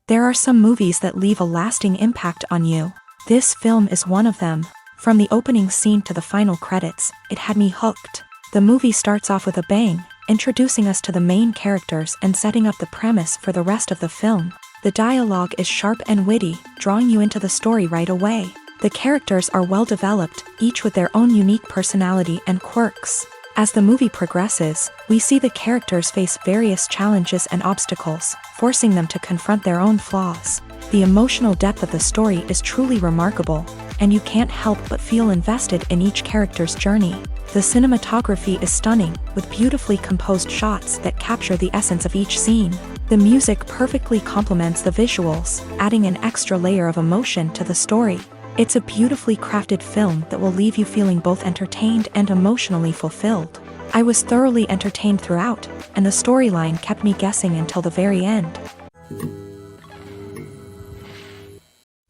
There are some movies that leave a lasting impact on you. This film is one of them. From the opening scene to the final credits, it had me hooked. The movie starts off with a bang, introducing us to the main characters and setting up the premise for the rest of the film. The dialogue is sharp and witty, drawing you into the story right away. The characters are well developed, each with their own unique personality and quirks. As the movie progresses, we see the characters face various challenges and obstacles, forcing them to confront their own flaws. The emotional depth of the story is truly remarkable, and you can't help but feel invested in each character's journey. The cinematography is stunning, with beautifully composed shots that capture the essence of each scene. The music perfectly complements the visuals, adding an extra layer of emotion to the story. It's a beautifully crafted film that will leave you feeling both entertained and emotionally fulfilled. I was thoroughly entertained throughout, and the storyline kept me guessing until the very end.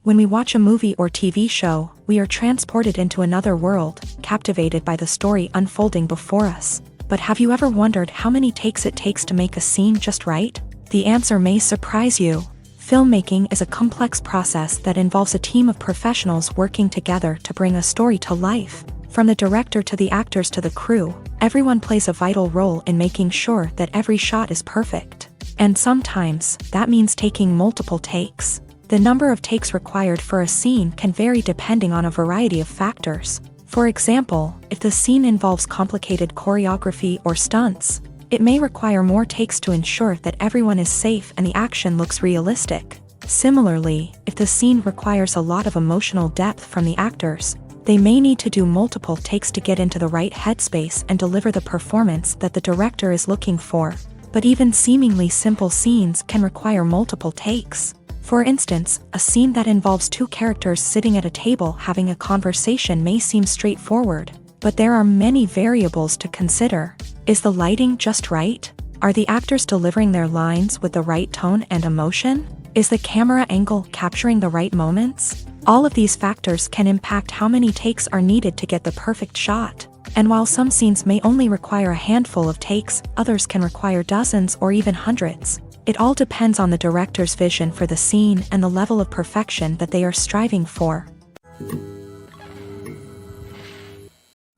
When we watch a movie or TV show, we are transported into another world, captivated by the story unfolding before us. But have you ever wondered how many takes it takes to make a scene just right? The answer may surprise you. Filmmaking is a complex process that involves a team of professionals working together to bring a story to life. From the director to the actors to the crew, everyone plays a vital role in making sure that every shot is perfect. And sometimes, that means taking multiple takes. The number of takes required for a scene can vary depending on a variety of factors. For example, if the scene involves complicated choreography or stunts, it may require more takes to ensure that everyone is safe and the action looks realistic. Similarly, if the scene requires a lot of emotional depth from the actors, they may need to do multiple takes to get into the right headspace and deliver the performance that the director is looking for. But even seemingly simple scenes can require multiple takes. For instance, a scene that involves two characters sitting at a table having a conversation may seem straightforward, but there are many variables to consider. Is the lighting just right? Are the actors delivering their lines with the right tone and emotion? Is the camera angle capturing the right moments? All of these factors can impact how many takes are needed to get the perfect shot. And while some scenes may only require a handful of takes, others can require dozens or even hundreds. It all depends on the director's vision for the scene and the level of perfection that they are striving for.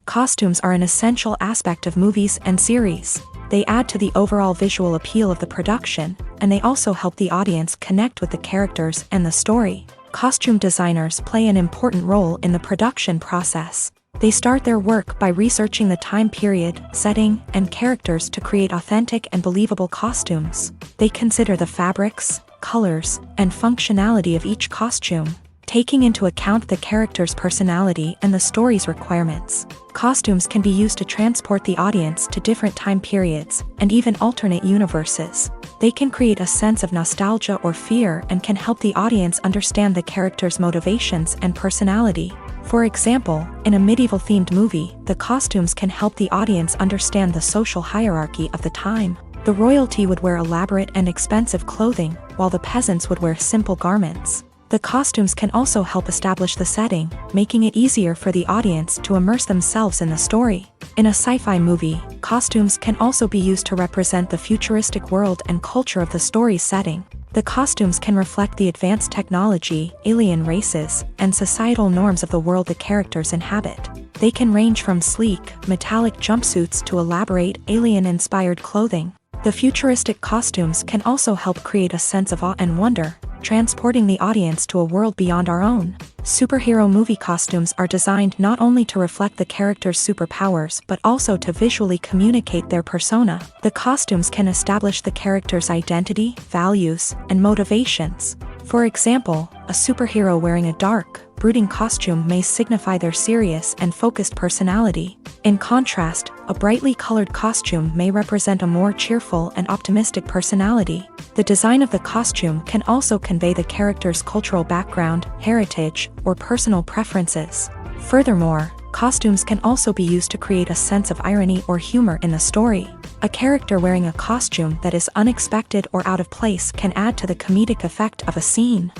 Costumes are an essential aspect of movies and series. They add to the overall visual appeal of the production, and they also help the audience connect with the characters and the story. Costume designers play an important role in the production process. They start their work by researching the time period, setting, and characters to create authentic and believable costumes. They consider the fabrics, colors, and functionality of each costume, taking into account the character's personality and the story's requirements. Costumes can be used to transport the audience to different time periods and even alternate universes. They can create a sense of nostalgia or fear and can help the audience understand the character's motivations and personality. For example, in a medieval-themed movie, the costumes can help the audience understand the social hierarchy of the time. The royalty would wear elaborate and expensive clothing, while the peasants would wear simple garments. The costumes can also help establish the setting, making it easier for the audience to immerse themselves in the story. In a sci-fi movie, costumes can also be used to represent the futuristic world and culture of the story's setting. The costumes can reflect the advanced technology, alien races, and societal norms of the world the characters inhabit. They can range from sleek, metallic jumpsuits to elaborate, alien-inspired clothing. The futuristic costumes can also help create a sense of awe and wonder, transporting the audience to a world beyond our own. Superhero movie costumes are designed not only to reflect the character's superpowers but also to visually communicate their persona. The costumes can establish the character's identity, values, and motivations. For example, a superhero wearing a dark, brooding costume may signify their serious and focused personality. In contrast, a brightly colored costume may represent a more cheerful and optimistic personality. The design of the costume can also convey the character's cultural background, heritage, or personal preferences. Furthermore, costumes can also be used to create a sense of irony or humor in the story. A character wearing a costume that is unexpected or out of place can add to the comedic effect of a scene.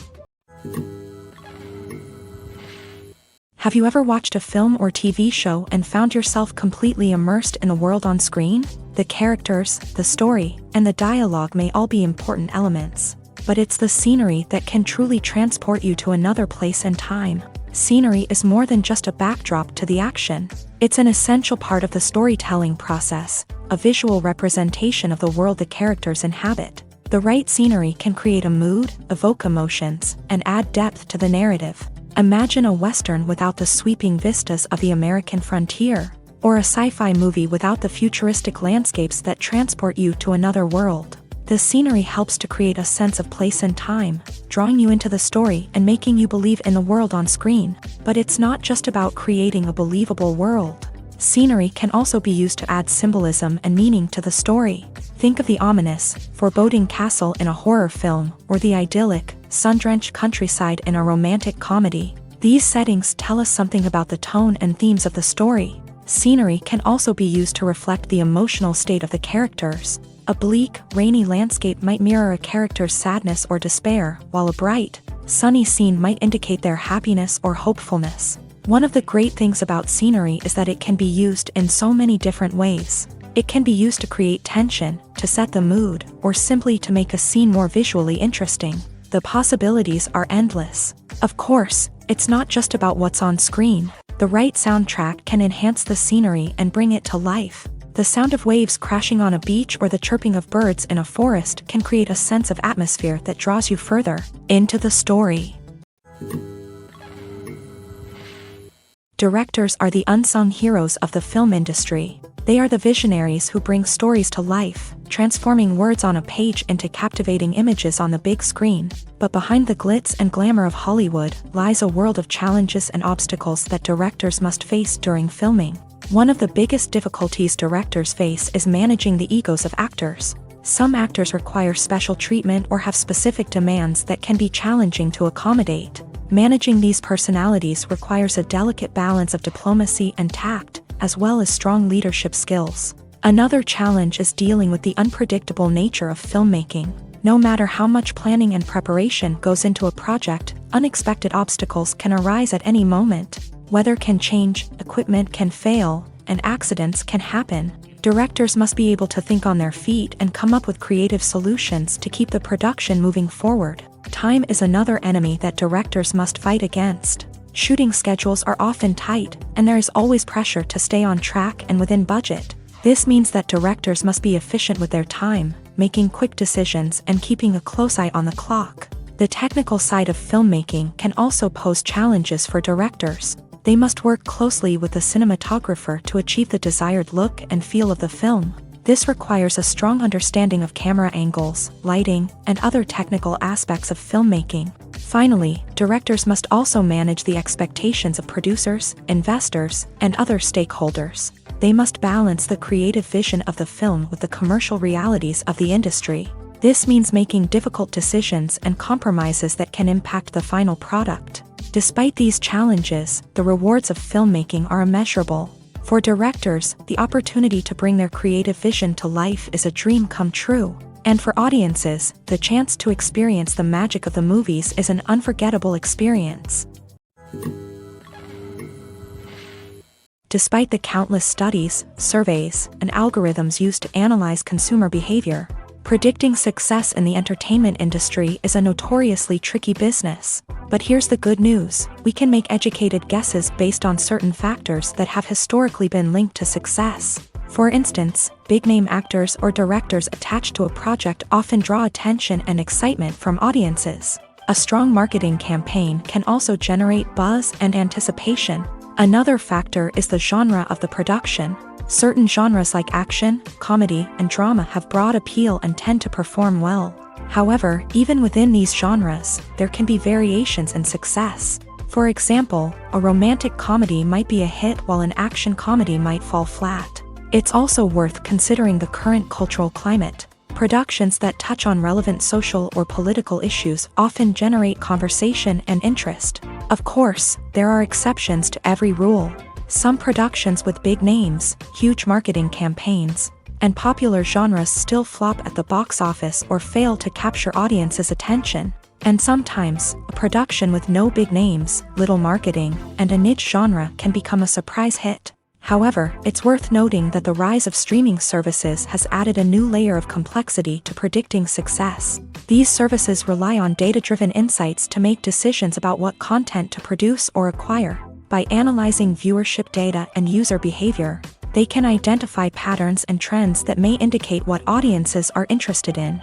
Have you ever watched a film or TV show and found yourself completely immersed in the world on screen? The characters, the story, and the dialogue may all be important elements, but it's the scenery that can truly transport you to another place and time. Scenery is more than just a backdrop to the action. It's an essential part of the storytelling process, a visual representation of the world the characters inhabit. The right scenery can create a mood, evoke emotions, and add depth to the narrative. Imagine a Western without the sweeping vistas of the American frontier, or a sci-fi movie without the futuristic landscapes that transport you to another world. The scenery helps to create a sense of place and time, drawing you into the story and making you believe in the world on screen. But it's not just about creating a believable world. Scenery can also be used to add symbolism and meaning to the story. Think of the ominous, foreboding castle in a horror film, or the idyllic, sun-drenched countryside in a romantic comedy. These settings tell us something about the tone and themes of the story. Scenery can also be used to reflect the emotional state of the characters. A bleak, rainy landscape might mirror a character's sadness or despair, while a bright, sunny scene might indicate their happiness or hopefulness. One of the great things about scenery is that it can be used in so many different ways. It can be used to create tension, to set the mood, or simply to make a scene more visually interesting. The possibilities are endless. Of course, it's not just about what's on screen. The right soundtrack can enhance the scenery and bring it to life. The sound of waves crashing on a beach or the chirping of birds in a forest can create a sense of atmosphere that draws you further into the story. Directors are the unsung heroes of the film industry. They are the visionaries who bring stories to life, transforming words on a page into captivating images on the big screen. But behind the glitz and glamour of Hollywood lies a world of challenges and obstacles that directors must face during filming. One of the biggest difficulties directors face is managing the egos of actors. Some actors require special treatment or have specific demands that can be challenging to accommodate. Managing these personalities requires a delicate balance of diplomacy and tact, as well as strong leadership skills. Another challenge is dealing with the unpredictable nature of filmmaking. No matter how much planning and preparation goes into a project, unexpected obstacles can arise at any moment. Weather can change, equipment can fail, and accidents can happen. Directors must be able to think on their feet and come up with creative solutions to keep the production moving forward. Time is another enemy that directors must fight against. Shooting schedules are often tight, and there is always pressure to stay on track and within budget. This means that directors must be efficient with their time, making quick decisions and keeping a close eye on the clock. The technical side of filmmaking can also pose challenges for directors. They must work closely with the cinematographer to achieve the desired look and feel of the film. This requires a strong understanding of camera angles, lighting, and other technical aspects of filmmaking. Finally, directors must also manage the expectations of producers, investors, and other stakeholders. They must balance the creative vision of the film with the commercial realities of the industry. This means making difficult decisions and compromises that can impact the final product. Despite these challenges, the rewards of filmmaking are immeasurable. For directors, the opportunity to bring their creative vision to life is a dream come true. And for audiences, the chance to experience the magic of the movies is an unforgettable experience. Despite the countless studies, surveys, and algorithms used to analyze consumer behavior, predicting success in the entertainment industry is a notoriously tricky business. But here's the good news: we can make educated guesses based on certain factors that have historically been linked to success. For instance, big-name actors or directors attached to a project often draw attention and excitement from audiences. A strong marketing campaign can also generate buzz and anticipation. Another factor is the genre of the production. Certain genres like action, comedy, and drama have broad appeal and tend to perform well. However, even within these genres, there can be variations in success. For example, a romantic comedy might be a hit while an action comedy might fall flat. It's also worth considering the current cultural climate. Productions that touch on relevant social or political issues often generate conversation and interest. Of course, there are exceptions to every rule. Some productions with big names, huge marketing campaigns, and popular genres still flop at the box office or fail to capture audiences' attention. And sometimes, a production with no big names, little marketing, and a niche genre can become a surprise hit. However, it's worth noting that the rise of streaming services has added a new layer of complexity to predicting success. These services rely on data-driven insights to make decisions about what content to produce or acquire. By analyzing viewership data and user behavior, they can identify patterns and trends that may indicate what audiences are interested in.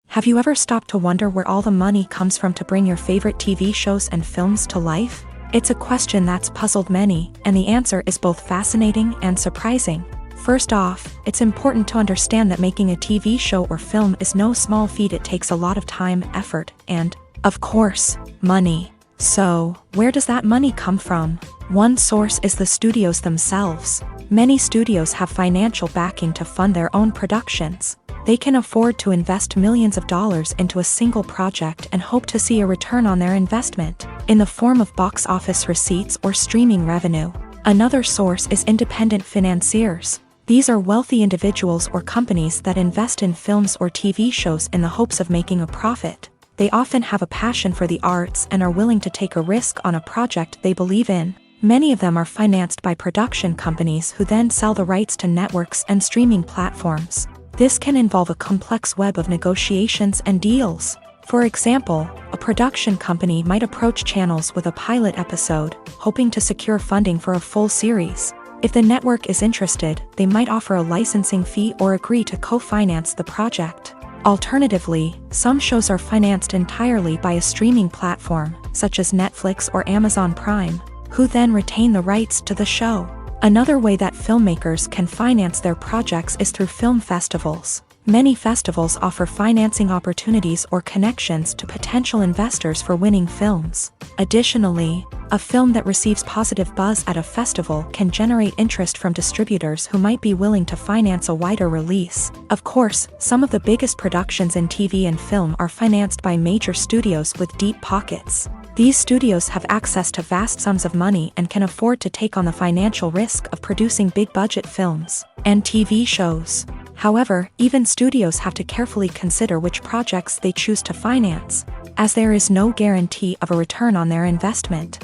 Have you ever stopped to wonder where all the money comes from to bring your favorite TV shows and films to life? It's a question that's puzzled many, and the answer is both fascinating and surprising. First off, it's important to understand that making a TV show or film is no small feat. It takes a lot of time, effort, and, of course, money. So, where does that money come from? One source is the studios themselves. Many studios have financial backing to fund their own productions. They can afford to invest millions of dollars into a single project and hope to see a return on their investment, in the form of box office receipts or streaming revenue. Another source is independent financiers. These are wealthy individuals or companies that invest in films or TV shows in the hopes of making a profit. They often have a passion for the arts and are willing to take a risk on a project they believe in. Many of them are financed by production companies who then sell the rights to networks and streaming platforms. This can involve a complex web of negotiations and deals. For example, a production company might approach channels with a pilot episode, hoping to secure funding for a full series. If the network is interested, they might offer a licensing fee or agree to co-finance the project. Alternatively, some shows are financed entirely by a streaming platform, such as Netflix or Amazon Prime, who then retain the rights to the show. Another way that filmmakers can finance their projects is through film festivals. Many festivals offer financing opportunities or connections to potential investors for winning films. Additionally, a film that receives positive buzz at a festival can generate interest from distributors who might be willing to finance a wider release. Of course, some of the biggest productions in TV and film are financed by major studios with deep pockets. These studios have access to vast sums of money and can afford to take on the financial risk of producing big-budget films and TV shows. However, even studios have to carefully consider which projects they choose to finance, as there is no guarantee of a return on their investment.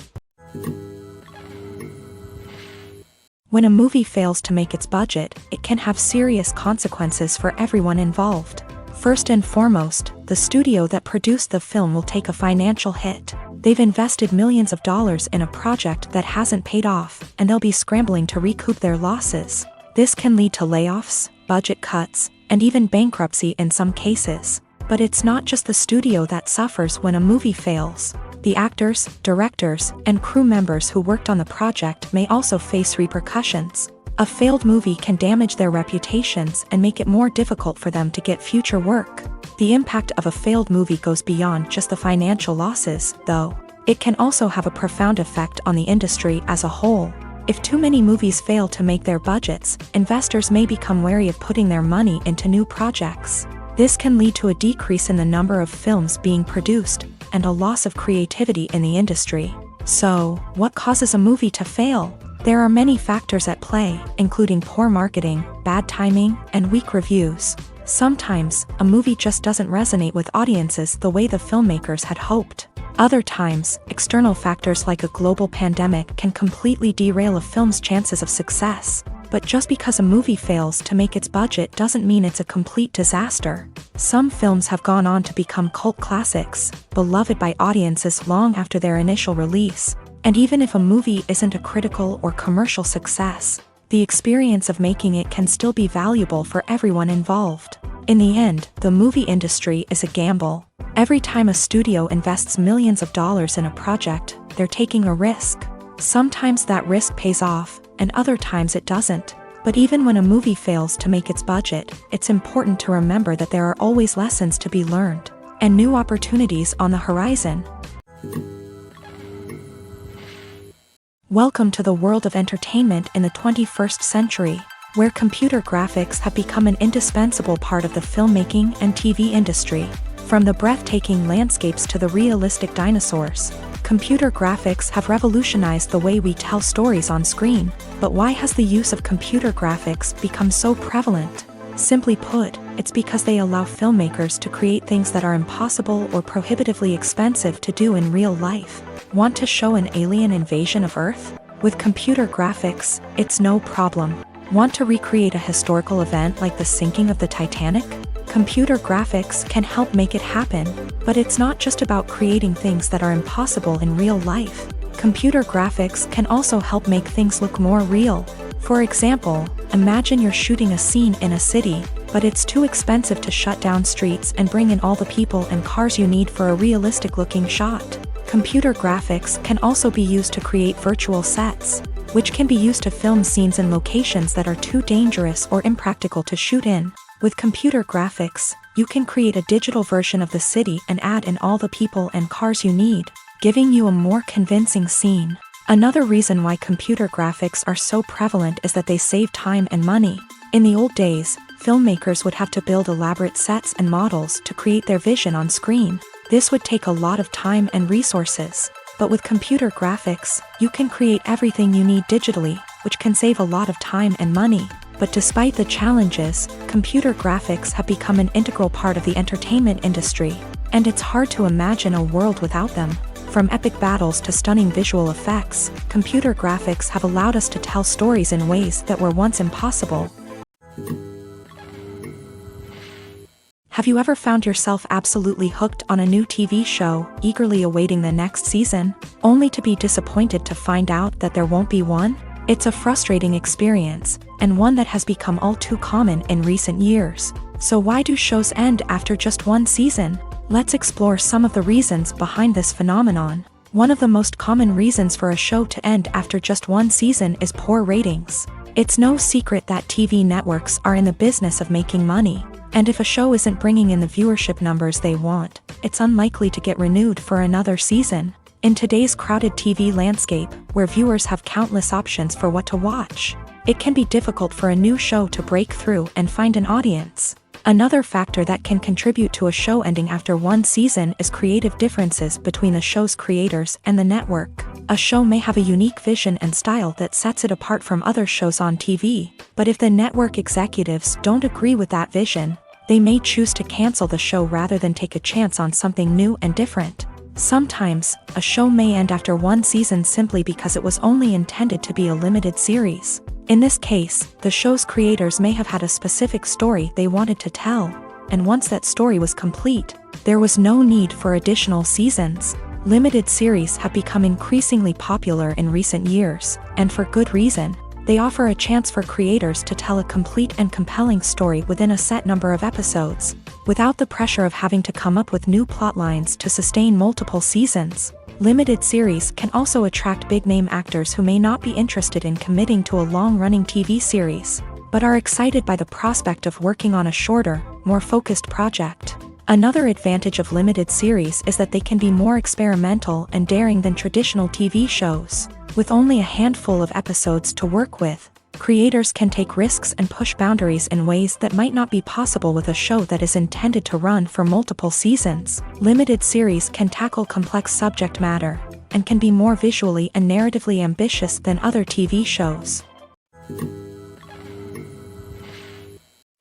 When a movie fails to make its budget, it can have serious consequences for everyone involved. First and foremost, the studio that produced the film will take a financial hit. They've invested millions of dollars in a project that hasn't paid off, and they'll be scrambling to recoup their losses. This can lead to layoffs, budget cuts, and even bankruptcy in some cases. But it's not just the studio that suffers when a movie fails. The actors, directors, and crew members who worked on the project may also face repercussions. A failed movie can damage their reputations and make it more difficult for them to get future work. The impact of a failed movie goes beyond just the financial losses, though. It can also have a profound effect on the industry as a whole. If too many movies fail to make their budgets, investors may become wary of putting their money into new projects. This can lead to a decrease in the number of films being produced, and a loss of creativity in the industry. So, what causes a movie to fail? There are many factors at play, including poor marketing, bad timing, and weak reviews. Sometimes, a movie just doesn't resonate with audiences the way the filmmakers had hoped. Other times, external factors like a global pandemic can completely derail a film's chances of success. But just because a movie fails to make its budget doesn't mean it's a complete disaster. Some films have gone on to become cult classics, beloved by audiences long after their initial release. And even if a movie isn't a critical or commercial success, the experience of making it can still be valuable for everyone involved. In the end, the movie industry is a gamble. Every time a studio invests millions of dollars in a project, they're taking a risk. Sometimes that risk pays off, and other times it doesn't. But even when a movie fails to make its budget, it's important to remember that there are always lessons to be learned, and new opportunities on the horizon. Welcome to the world of entertainment in the 21st century, where computer graphics have become an indispensable part of the filmmaking and TV industry. From the breathtaking landscapes to the realistic dinosaurs, computer graphics have revolutionized the way we tell stories on screen. But why has the use of computer graphics become so prevalent? Simply put, it's because they allow filmmakers to create things that are impossible or prohibitively expensive to do in real life. Want to show an alien invasion of Earth? With computer graphics, it's no problem. Want to recreate a historical event like the sinking of the Titanic? Computer graphics can help make it happen, but it's not just about creating things that are impossible in real life. Computer graphics can also help make things look more real. For example, imagine you're shooting a scene in a city, but it's too expensive to shut down streets and bring in all the people and cars you need for a realistic-looking shot. Computer graphics can also be used to create virtual sets, which can be used to film scenes in locations that are too dangerous or impractical to shoot in. With computer graphics, you can create a digital version of the city and add in all the people and cars you need, giving you a more convincing scene. Another reason why computer graphics are so prevalent is that they save time and money. In the old days, filmmakers would have to build elaborate sets and models to create their vision on screen. This would take a lot of time and resources. But with computer graphics, you can create everything you need digitally, which can save a lot of time and money. But despite the challenges, computer graphics have become an integral part of the entertainment industry, and it's hard to imagine a world without them. From epic battles to stunning visual effects, computer graphics have allowed us to tell stories in ways that were once impossible. Have you ever found yourself absolutely hooked on a new TV show, eagerly awaiting the next season, only to be disappointed to find out that there won't be one? It's a frustrating experience, and one that has become all too common in recent years. So why do shows end after just one season? Let's explore some of the reasons behind this phenomenon. One of the most common reasons for a show to end after just one season is poor ratings. It's no secret that TV networks are in the business of making money, and if a show isn't bringing in the viewership numbers they want, it's unlikely to get renewed for another season. In today's crowded TV landscape, where viewers have countless options for what to watch, it can be difficult for a new show to break through and find an audience. Another factor that can contribute to a show ending after one season is creative differences between the show's creators and the network. A show may have a unique vision and style that sets it apart from other shows on TV, but if the network executives don't agree with that vision, they may choose to cancel the show rather than take a chance on something new and different. Sometimes, a show may end after one season simply because it was only intended to be a limited series. In this case, the show's creators may have had a specific story they wanted to tell, and once that story was complete, there was no need for additional seasons. Limited series have become increasingly popular in recent years, and for good reason. They offer a chance for creators to tell a complete and compelling story within a set number of episodes, without the pressure of having to come up with new plotlines to sustain multiple seasons. Limited series can also attract big-name actors who may not be interested in committing to a long-running TV series, but are excited by the prospect of working on a shorter, more focused project. Another advantage of limited series is that they can be more experimental and daring than traditional TV shows. With only a handful of episodes to work with, creators can take risks and push boundaries in ways that might not be possible with a show that is intended to run for multiple seasons. Limited series can tackle complex subject matter, and can be more visually and narratively ambitious than other TV shows.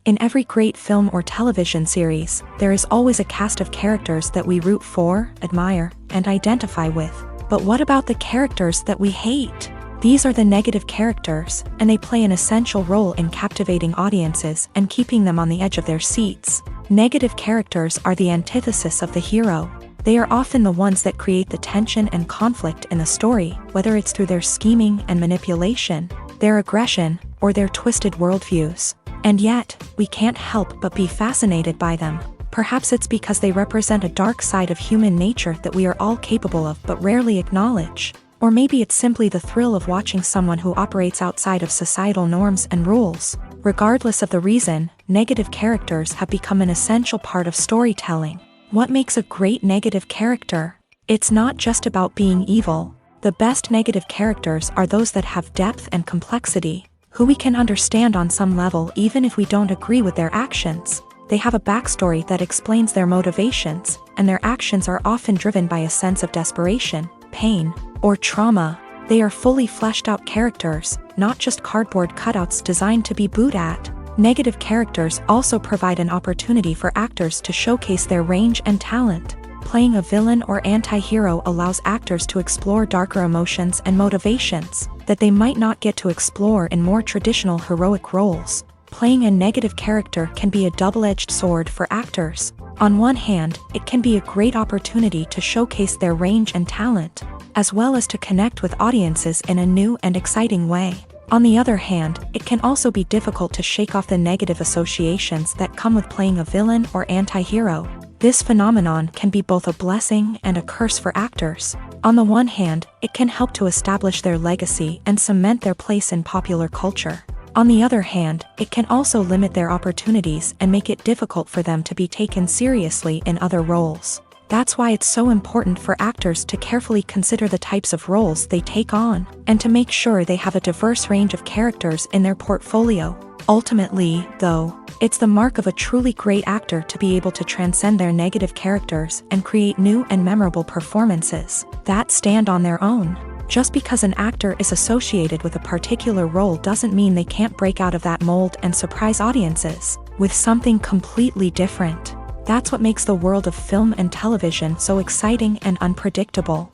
In every great film or television series, there is always a cast of characters that we root for, admire, and identify with. But what about the characters that we hate? These are the negative characters, and they play an essential role in captivating audiences and keeping them on the edge of their seats. Negative characters are the antithesis of the hero. They are often the ones that create the tension and conflict in a story, whether it's through their scheming and manipulation, their aggression, or their twisted worldviews. And yet, we can't help but be fascinated by them. Perhaps it's because they represent a dark side of human nature that we are all capable of but rarely acknowledge. Or maybe it's simply the thrill of watching someone who operates outside of societal norms and rules. Regardless of the reason, negative characters have become an essential part of storytelling. What makes a great negative character? It's not just about being evil. The best negative characters are those that have depth and complexity, who we can understand on some level even if we don't agree with their actions. They have a backstory that explains their motivations, and their actions are often driven by a sense of desperation, pain, or trauma. They are fully fleshed out characters, not just cardboard cutouts designed to be booed at. Negative characters also provide an opportunity for actors to showcase their range and talent. Playing a villain or anti-hero allows actors to explore darker emotions and motivations that they might not get to explore in more traditional heroic roles. Playing a negative character can be a double-edged sword for actors. On one hand, it can be a great opportunity to showcase their range and talent, as well as to connect with audiences in a new and exciting way. On the other hand, it can also be difficult to shake off the negative associations that come with playing a villain or anti-hero. This phenomenon can be both a blessing and a curse for actors. On the one hand, it can help to establish their legacy and cement their place in popular culture. On the other hand, it can also limit their opportunities and make it difficult for them to be taken seriously in other roles. That's why it's so important for actors to carefully consider the types of roles they take on, and to make sure they have a diverse range of characters in their portfolio. Ultimately, though, it's the mark of a truly great actor to be able to transcend their negative characters and create new and memorable performances that stand on their own. Just because an actor is associated with a particular role doesn't mean they can't break out of that mold and surprise audiences with something completely different. That's what makes the world of film and television so exciting and unpredictable.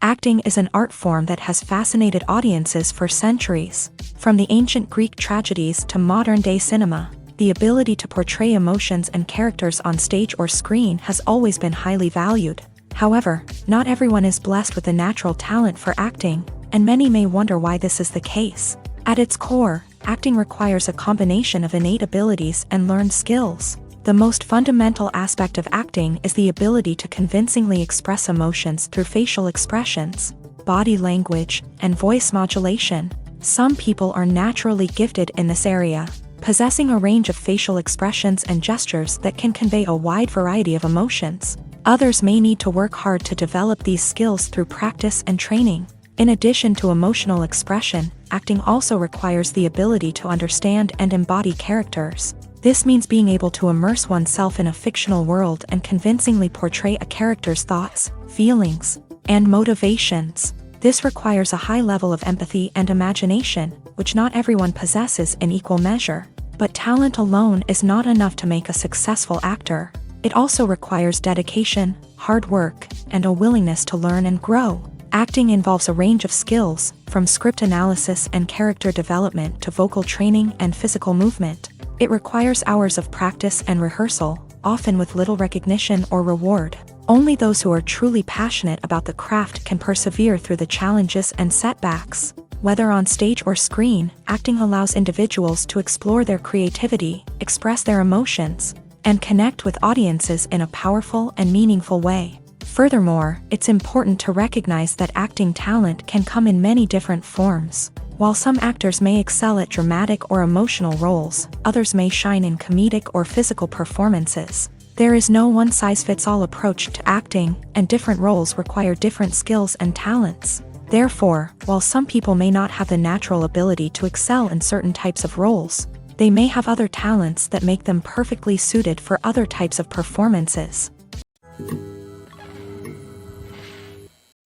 Acting is an art form that has fascinated audiences for centuries. From the ancient Greek tragedies to modern-day cinema, the ability to portray emotions and characters on stage or screen has always been highly valued. However, not everyone is blessed with the natural talent for acting, and many may wonder why this is the case. At its core, acting requires a combination of innate abilities and learned skills. The most fundamental aspect of acting is the ability to convincingly express emotions through facial expressions, body language, and voice modulation. Some people are naturally gifted in this area, possessing a range of facial expressions and gestures that can convey a wide variety of emotions. Others may need to work hard to develop these skills through practice and training. In addition to emotional expression, acting also requires the ability to understand and embody characters. This means being able to immerse oneself in a fictional world and convincingly portray a character's thoughts, feelings, and motivations. This requires a high level of empathy and imagination, which not everyone possesses in equal measure. But talent alone is not enough to make a successful actor. It also requires dedication, hard work, and a willingness to learn and grow. Acting involves a range of skills, from script analysis and character development to vocal training and physical movement. It requires hours of practice and rehearsal, often with little recognition or reward. Only those who are truly passionate about the craft can persevere through the challenges and setbacks. Whether on stage or screen, acting allows individuals to explore their creativity, express their emotions, and connect with audiences in a powerful and meaningful way. Furthermore, it's important to recognize that acting talent can come in many different forms. While some actors may excel at dramatic or emotional roles, others may shine in comedic or physical performances. There is no one-size-fits-all approach to acting, and different roles require different skills and talents. Therefore, while some people may not have the natural ability to excel in certain types of roles, they may have other talents that make them perfectly suited for other types of performances.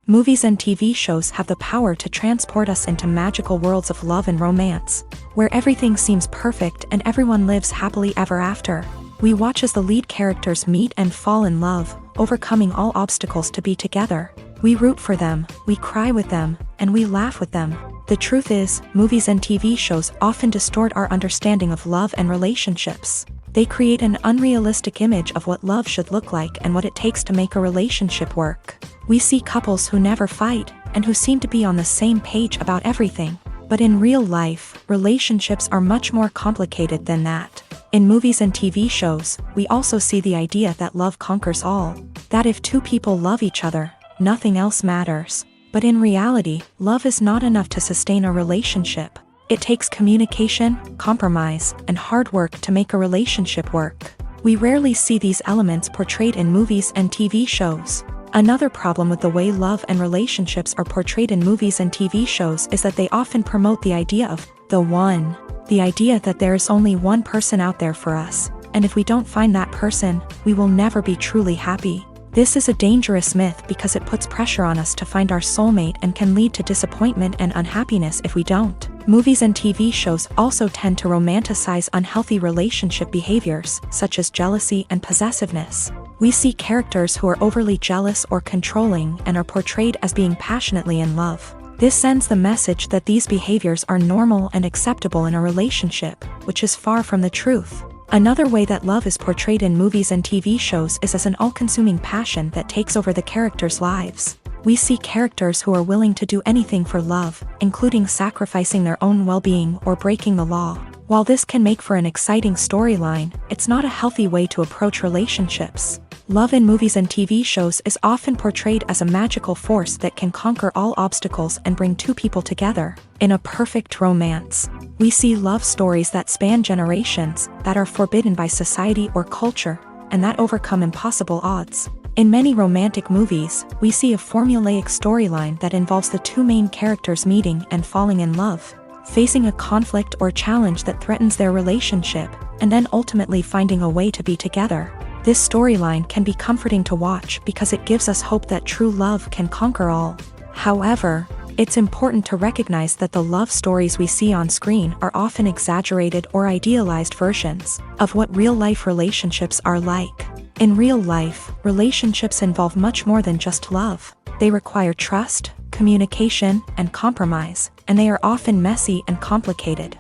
Movies and TV shows have the power to transport us into magical worlds of love and romance, where everything seems perfect and everyone lives happily ever after. We watch as the lead characters meet and fall in love, overcoming all obstacles to be together. We root for them, we cry with them, and we laugh with them. The truth is, movies and TV shows often distort our understanding of love and relationships. They create an unrealistic image of what love should look like and what it takes to make a relationship work. We see couples who never fight, and who seem to be on the same page about everything. But in real life, relationships are much more complicated than that. In movies and TV shows, we also see the idea that love conquers all. That if two people love each other, nothing else matters. But in reality, love is not enough to sustain a relationship. It takes communication, compromise, and hard work to make a relationship work. We rarely see these elements portrayed in movies and TV shows. Another problem with the way love and relationships are portrayed in movies and TV shows is that they often promote the idea of the one. The idea that there is only one person out there for us, and if we don't find that person, we will never be truly happy. This is a dangerous myth because it puts pressure on us to find our soulmate and can lead to disappointment and unhappiness if we don't. Movies and TV shows also tend to romanticize unhealthy relationship behaviors, such as jealousy and possessiveness. We see characters who are overly jealous or controlling and are portrayed as being passionately in love. This sends the message that these behaviors are normal and acceptable in a relationship, which is far from the truth. Another way that love is portrayed in movies and TV shows is as an all-consuming passion that takes over the characters' lives. We see characters who are willing to do anything for love, including sacrificing their own well-being or breaking the law. While this can make for an exciting storyline, it's not a healthy way to approach relationships. Love in movies and TV shows is often portrayed as a magical force that can conquer all obstacles and bring two people together. In a perfect romance, we see love stories that span generations, that are forbidden by society or culture, and that overcome impossible odds. In many romantic movies, we see a formulaic storyline that involves the two main characters meeting and falling in love, facing a conflict or challenge that threatens their relationship, and then ultimately finding a way to be together. This storyline can be comforting to watch because it gives us hope that true love can conquer all. However, it's important to recognize that the love stories we see on screen are often exaggerated or idealized versions of what real-life relationships are like. In real life, relationships involve much more than just love. They require trust, communication, and compromise, and they are often messy and complicated.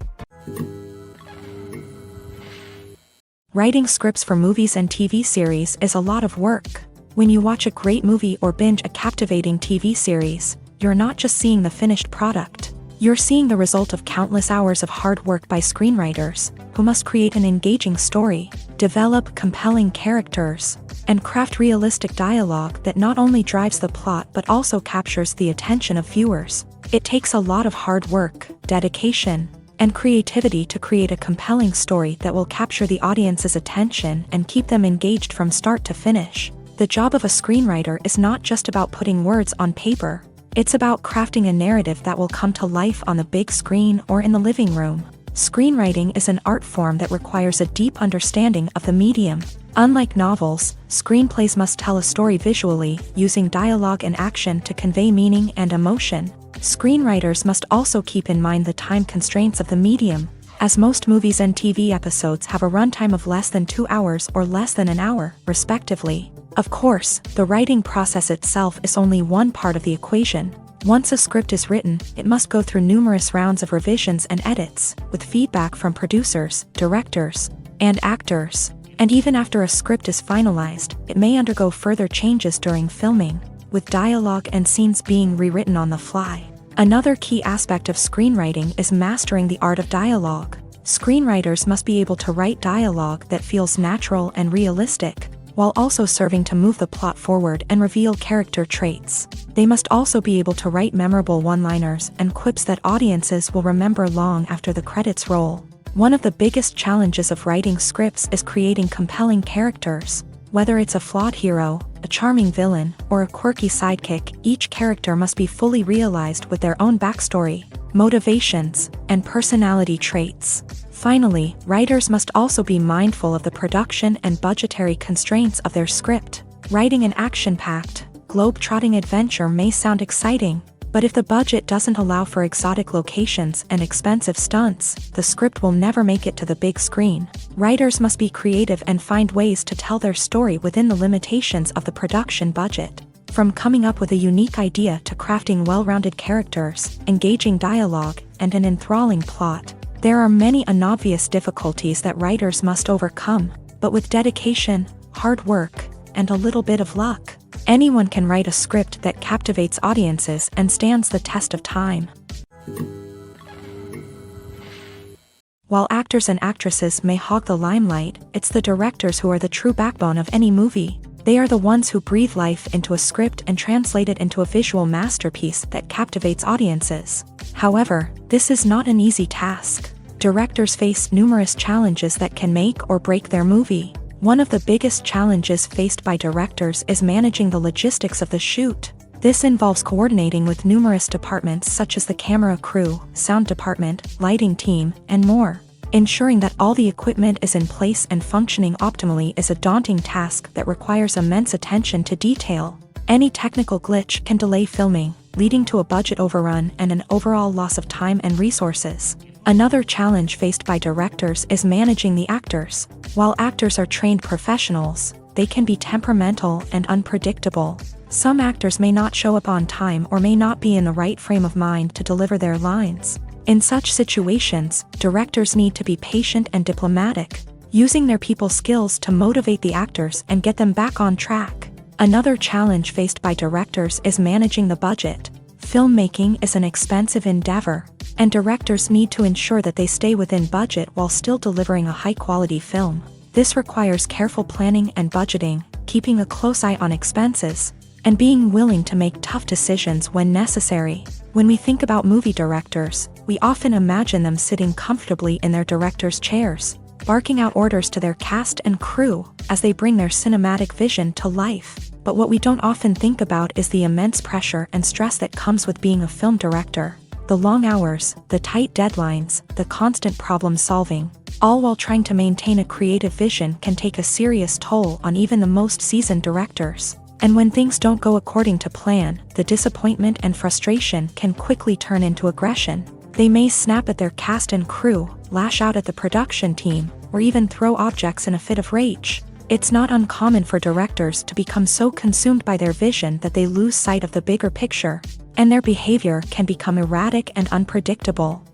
Writing scripts for movies and TV series is a lot of work. When you watch a great movie or binge a captivating TV series, you're not just seeing the finished product. You're seeing the result of countless hours of hard work by screenwriters, who must create an engaging story, develop compelling characters, and craft realistic dialogue that not only drives the plot but also captures the attention of viewers. It takes a lot of hard work, dedication, and creativity to create a compelling story that will capture the audience's attention and keep them engaged from start to finish. The job of a screenwriter is not just about putting words on paper. It's about crafting a narrative that will come to life on the big screen or in the living room. Screenwriting is an art form that requires a deep understanding of the medium. Unlike novels, screenplays must tell a story visually, using dialogue and action to convey meaning and emotion. Screenwriters must also keep in mind the time constraints of the medium, as most movies and TV episodes have a runtime of less than 2 hours or less than an hour, respectively. Of course, the writing process itself is only one part of the equation. Once a script is written, it must go through numerous rounds of revisions and edits, with feedback from producers, directors, and actors. And even after a script is finalized, it may undergo further changes during filming, with dialogue and scenes being rewritten on the fly. Another key aspect of screenwriting is mastering the art of dialogue. Screenwriters must be able to write dialogue that feels natural and realistic, while also serving to move the plot forward and reveal character traits. They must also be able to write memorable one-liners and quips that audiences will remember long after the credits roll. One of the biggest challenges of writing scripts is creating compelling characters. Whether it's a flawed hero, a charming villain, or a quirky sidekick, each character must be fully realized with their own backstory, motivations, and personality traits. Finally, writers must also be mindful of the production and budgetary constraints of their script. Writing an action-packed, globe-trotting adventure may sound exciting, but if the budget doesn't allow for exotic locations and expensive stunts, the script will never make it to the big screen. Writers must be creative and find ways to tell their story within the limitations of the production budget. From coming up with a unique idea to crafting well-rounded characters, engaging dialogue, and an enthralling plot, There are many unobvious difficulties that writers must overcome, but with dedication, hard work, and a little bit of luck, anyone can write a script that captivates audiences and stands the test of time. While actors and actresses may hog the limelight, it's the directors who are the true backbone of any movie. They are the ones who breathe life into a script and translate it into a visual masterpiece that captivates audiences. However, this is not an easy task. Directors face numerous challenges that can make or break their movie. One of the biggest challenges faced by directors is managing the logistics of the shoot. This involves coordinating with numerous departments such as the camera crew, sound department, lighting team, and more. Ensuring that all the equipment is in place and functioning optimally is a daunting task that requires immense attention to detail. Any technical glitch can delay filming, leading to a budget overrun and an overall loss of time and resources. Another challenge faced by directors is managing the actors. While actors are trained professionals, they can be temperamental and unpredictable. Some actors may not show up on time or may not be in the right frame of mind to deliver their lines. In such situations, directors need to be patient and diplomatic, using their people skills to motivate the actors and get them back on track. Another challenge faced by directors is managing the budget. Filmmaking is an expensive endeavor, and directors need to ensure that they stay within budget while still delivering a high-quality film. This requires careful planning and budgeting, keeping a close eye on expenses, and being willing to make tough decisions when necessary. When we think about movie directors, we often imagine them sitting comfortably in their director's chairs, barking out orders to their cast and crew as they bring their cinematic vision to life. But what we don't often think about is the immense pressure and stress that comes with being a film director. The long hours, the tight deadlines, the constant problem solving, all while trying to maintain a creative vision can take a serious toll on even the most seasoned directors. And when things don't go according to plan, the disappointment and frustration can quickly turn into aggression. They may snap at their cast and crew, lash out at the production team, or even throw objects in a fit of rage. It's not uncommon for directors to become so consumed by their vision that they lose sight of the bigger picture, and their behavior can become erratic and unpredictable.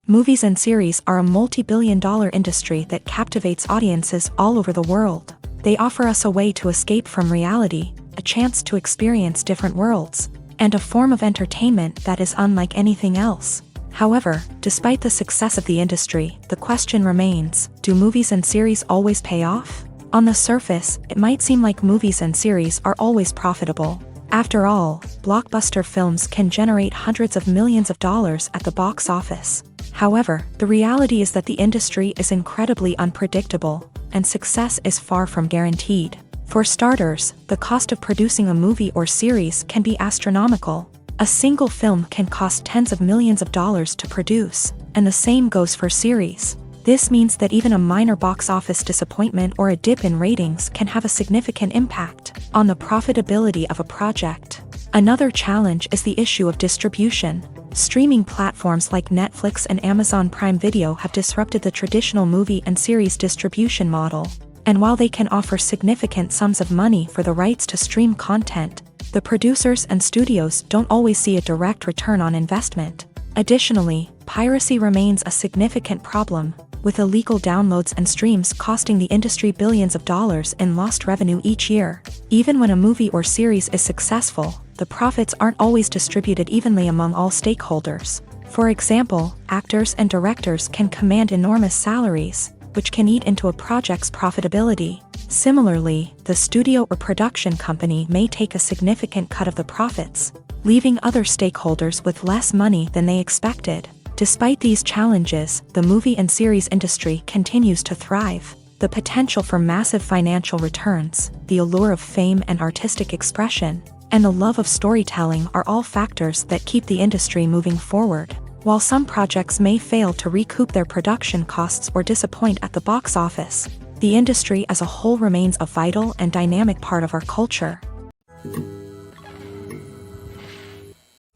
Movies and series are a multi-billion-dollar industry that captivates audiences all over the world. They offer us a way to escape from reality, a chance to experience different worlds, and a form of entertainment that is unlike anything else. However, despite the success of the industry, the question remains, do movies and series always pay off? On the surface, it might seem like movies and series are always profitable. After all, blockbuster films can generate hundreds of millions of dollars at the box office. However, the reality is that the industry is incredibly unpredictable, and success is far from guaranteed. For starters, the cost of producing a movie or series can be astronomical. A single film can cost tens of millions of dollars to produce, and the same goes for series. This means that even a minor box office disappointment or a dip in ratings can have a significant impact on the profitability of a project. Another challenge is the issue of distribution. Streaming platforms like Netflix and Amazon Prime Video have disrupted the traditional movie and series distribution model. And while they can offer significant sums of money for the rights to stream content, the producers and studios don't always see a direct return on investment. Additionally, piracy remains a significant problem, with illegal downloads and streams costing the industry billions of dollars in lost revenue each year. Even when a movie or series is successful, the profits aren't always distributed evenly among all stakeholders. For example, actors and directors can command enormous salaries, which can eat into a project's profitability. Similarly, the studio or production company may take a significant cut of the profits, leaving other stakeholders with less money than they expected. Despite these challenges, the movie and series industry continues to thrive. The potential for massive financial returns, the allure of fame and artistic expression, and the love of storytelling are all factors that keep the industry moving forward. While some projects may fail to recoup their production costs or disappoint at the box office, the industry as a whole remains a vital and dynamic part of our culture.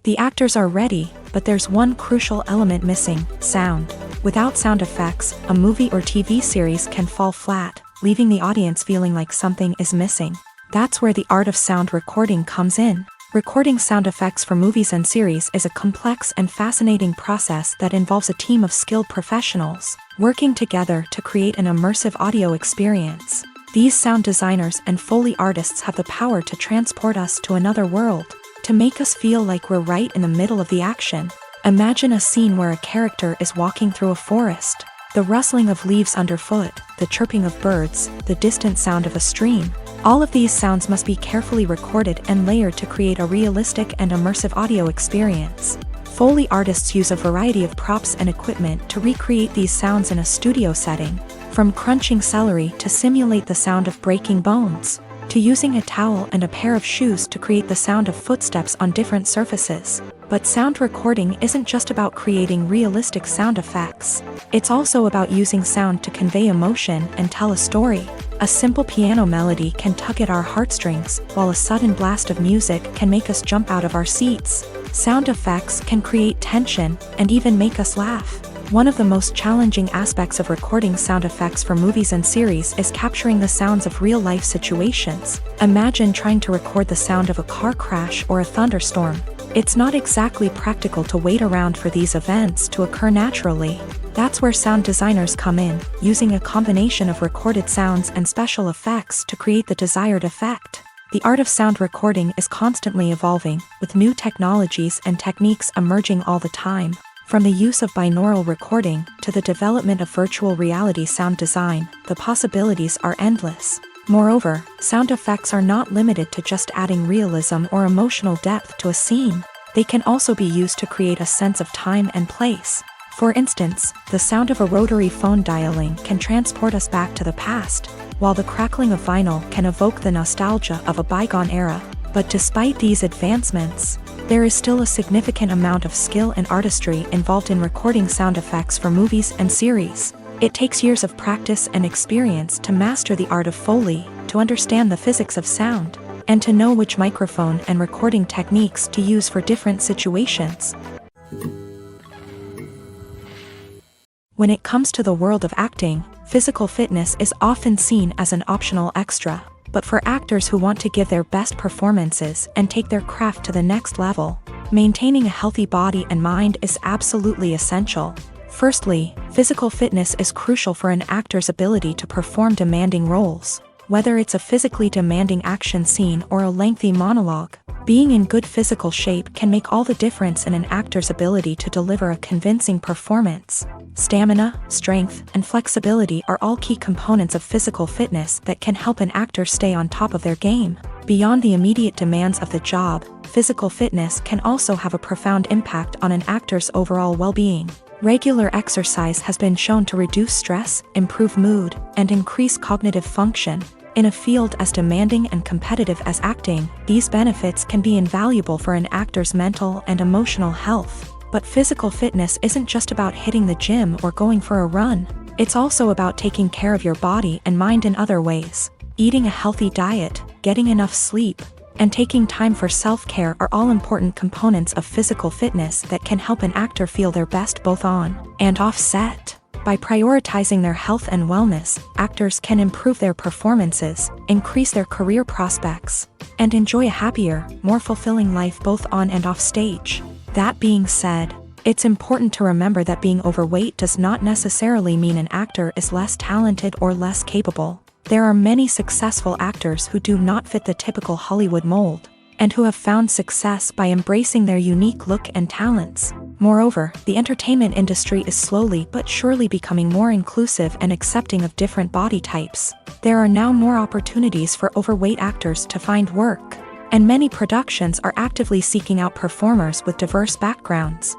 The actors are ready, but there's one crucial element missing: sound. Without sound effects, a movie or TV series can fall flat, leaving the audience feeling like something is missing. That's where the art of sound recording comes in. Recording sound effects for movies and series is a complex and fascinating process that involves a team of skilled professionals working together to create an immersive audio experience. These sound designers and Foley artists have the power to transport us to another world, to make us feel like we're right in the middle of the action. Imagine a scene where a character is walking through a forest. The rustling of leaves underfoot, the chirping of birds, the distant sound of a stream. All of these sounds must be carefully recorded and layered to create a realistic and immersive audio experience. Foley artists use a variety of props and equipment to recreate these sounds in a studio setting, from crunching celery to simulate the sound of breaking bones, to using a towel and a pair of shoes to create the sound of footsteps on different surfaces. But sound recording isn't just about creating realistic sound effects. It's also about using sound to convey emotion and tell a story. A simple piano melody can tug at our heartstrings, while a sudden blast of music can make us jump out of our seats. Sound effects can create tension and even make us laugh. One of the most challenging aspects of recording sound effects for movies and series is capturing the sounds of real-life situations. Imagine trying to record the sound of a car crash or a thunderstorm. It's not exactly practical to wait around for these events to occur naturally. That's where sound designers come in, using a combination of recorded sounds and special effects to create the desired effect. The art of sound recording is constantly evolving, with new technologies and techniques emerging all the time. From the use of binaural recording to the development of virtual reality sound design, the possibilities are endless. Moreover, sound effects are not limited to just adding realism or emotional depth to a scene. They can also be used to create a sense of time and place. For instance, the sound of a rotary phone dialing can transport us back to the past, while the crackling of vinyl can evoke the nostalgia of a bygone era. But despite these advancements, there is still a significant amount of skill and artistry involved in recording sound effects for movies and series. It takes years of practice and experience to master the art of Foley, to understand the physics of sound, and to know which microphone and recording techniques to use for different situations. When it comes to the world of acting, physical fitness is often seen as an optional extra. But for actors who want to give their best performances and take their craft to the next level, maintaining a healthy body and mind is absolutely essential. Firstly, physical fitness is crucial for an actor's ability to perform demanding roles. Whether it's a physically demanding action scene or a lengthy monologue, being in good physical shape can make all the difference in an actor's ability to deliver a convincing performance. Stamina, strength, and flexibility are all key components of physical fitness that can help an actor stay on top of their game. Beyond the immediate demands of the job, physical fitness can also have a profound impact on an actor's overall well-being. Regular exercise has been shown to reduce stress, improve mood, and increase cognitive function. In a field as demanding and competitive as acting, these benefits can be invaluable for an actor's mental and emotional health. But physical fitness isn't just about hitting the gym or going for a run. It's also about taking care of your body and mind in other ways. Eating a healthy diet, getting enough sleep, and taking time for self-care are all important components of physical fitness that can help an actor feel their best both on and off set. By prioritizing their health and wellness, actors can improve their performances, increase their career prospects, and enjoy a happier, more fulfilling life both on and off stage. That being said, it's important to remember that being overweight does not necessarily mean an actor is less talented or less capable. There are many successful actors who do not fit the typical Hollywood mold, and who have found success by embracing their unique look and talents. Moreover, the entertainment industry is slowly but surely becoming more inclusive and accepting of different body types. There are now more opportunities for overweight actors to find work, and many productions are actively seeking out performers with diverse backgrounds.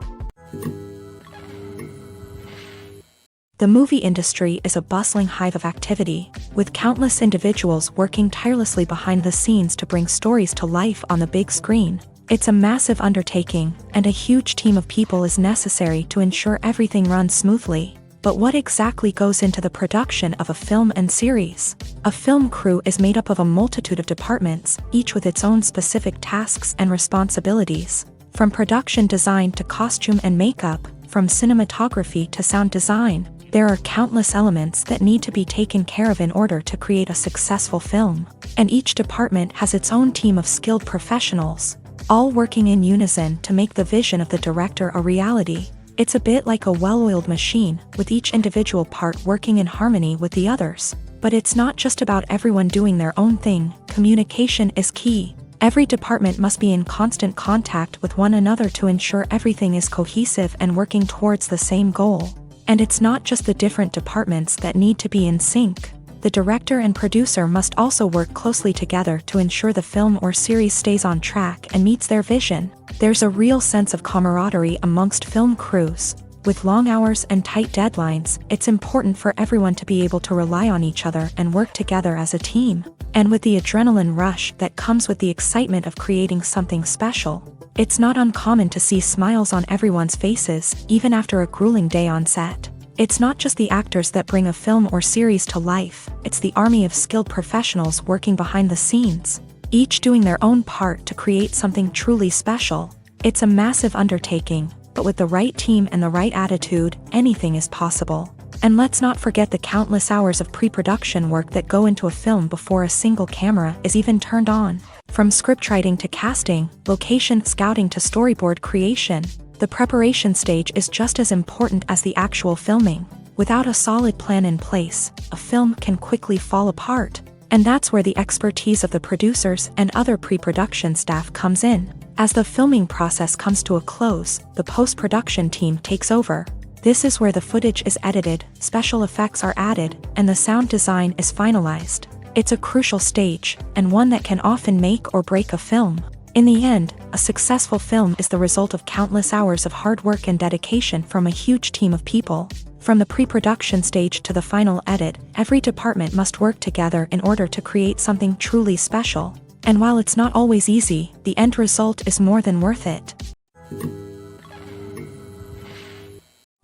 The movie industry is a bustling hive of activity, with countless individuals working tirelessly behind the scenes to bring stories to life on the big screen. It's a massive undertaking, and a huge team of people is necessary to ensure everything runs smoothly. But what exactly goes into the production of a film and series? A film crew is made up of a multitude of departments, each with its own specific tasks and responsibilities. From production design to costume and makeup, from cinematography to sound design, there are countless elements that need to be taken care of in order to create a successful film. And each department has its own team of skilled professionals. all working in unison to make the vision of the director a reality. It's a bit like a well-oiled machine, with each individual part working in harmony with the others. But it's not just about everyone doing their own thing. Communication is key. Every department must be in constant contact with one another to ensure everything is cohesive and working towards the same goal. And it's not just the different departments that need to be in sync. The director and producer must also work closely together to ensure the film or series stays on track and meets their vision. There's a real sense of camaraderie amongst film crews. With long hours and tight deadlines, it's important for everyone to be able to rely on each other and work together as a team. And with the adrenaline rush that comes with the excitement of creating something special, it's not uncommon to see smiles on everyone's faces, even after a grueling day on set. It's not just the actors that bring a film or series to life, it's the army of skilled professionals working behind the scenes, each doing their own part to create something truly special. It's a massive undertaking, but with the right team and the right attitude, anything is possible. And let's not forget the countless hours of pre-production work that go into a film before a single camera is even turned on. From scriptwriting to casting, location scouting to storyboard creation, the preparation stage is just as important as the actual filming. Without a solid plan in place, a film can quickly fall apart. And that's where the expertise of the producers and other pre-production staff comes in. As the filming process comes to a close, the post-production team takes over. This is where the footage is edited, special effects are added, and the sound design is finalized. It's a crucial stage, and one that can often make or break a film. In the end, a successful film is the result of countless hours of hard work and dedication from a huge team of people. From the pre-production stage to the final edit, every department must work together in order to create something truly special. And while it's not always easy, the end result is more than worth it.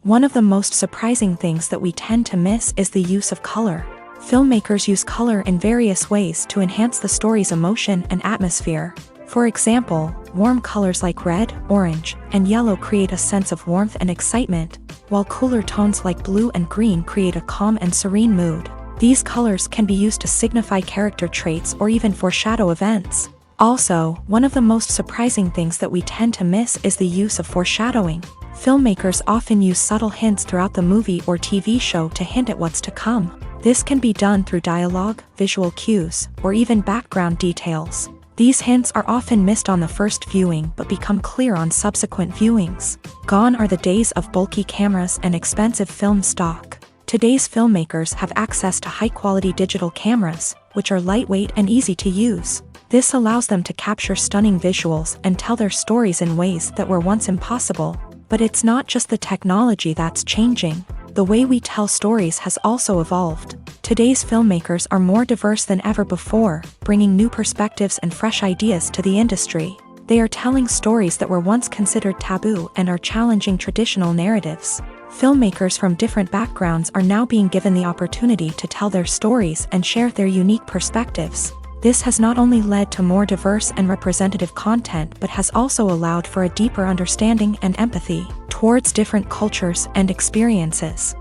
One of the most surprising things that we tend to miss is the use of color. Filmmakers use color in various ways to enhance the story's emotion and atmosphere. For example, warm colors like red, orange, and yellow create a sense of warmth and excitement, while cooler tones like blue and green create a calm and serene mood. These colors can be used to signify character traits or even foreshadow events. Also, one of the most surprising things that we tend to miss is the use of foreshadowing. Filmmakers often use subtle hints throughout the movie or TV show to hint at what's to come. This can be done through dialogue, visual cues, or even background details. These hints are often missed on the first viewing but become clear on subsequent viewings. Gone are the days of bulky cameras and expensive film stock. Today's filmmakers have access to high-quality digital cameras, which are lightweight and easy to use. This allows them to capture stunning visuals and tell their stories in ways that were once impossible. But it's not just the technology that's changing. The way we tell stories has also evolved. Today's filmmakers are more diverse than ever before, bringing new perspectives and fresh ideas to the industry. They are telling stories that were once considered taboo and are challenging traditional narratives. Filmmakers from different backgrounds are now being given the opportunity to tell their stories and share their unique perspectives. This has not only led to more diverse and representative content but has also allowed for a deeper understanding and empathy towards different cultures and experiences.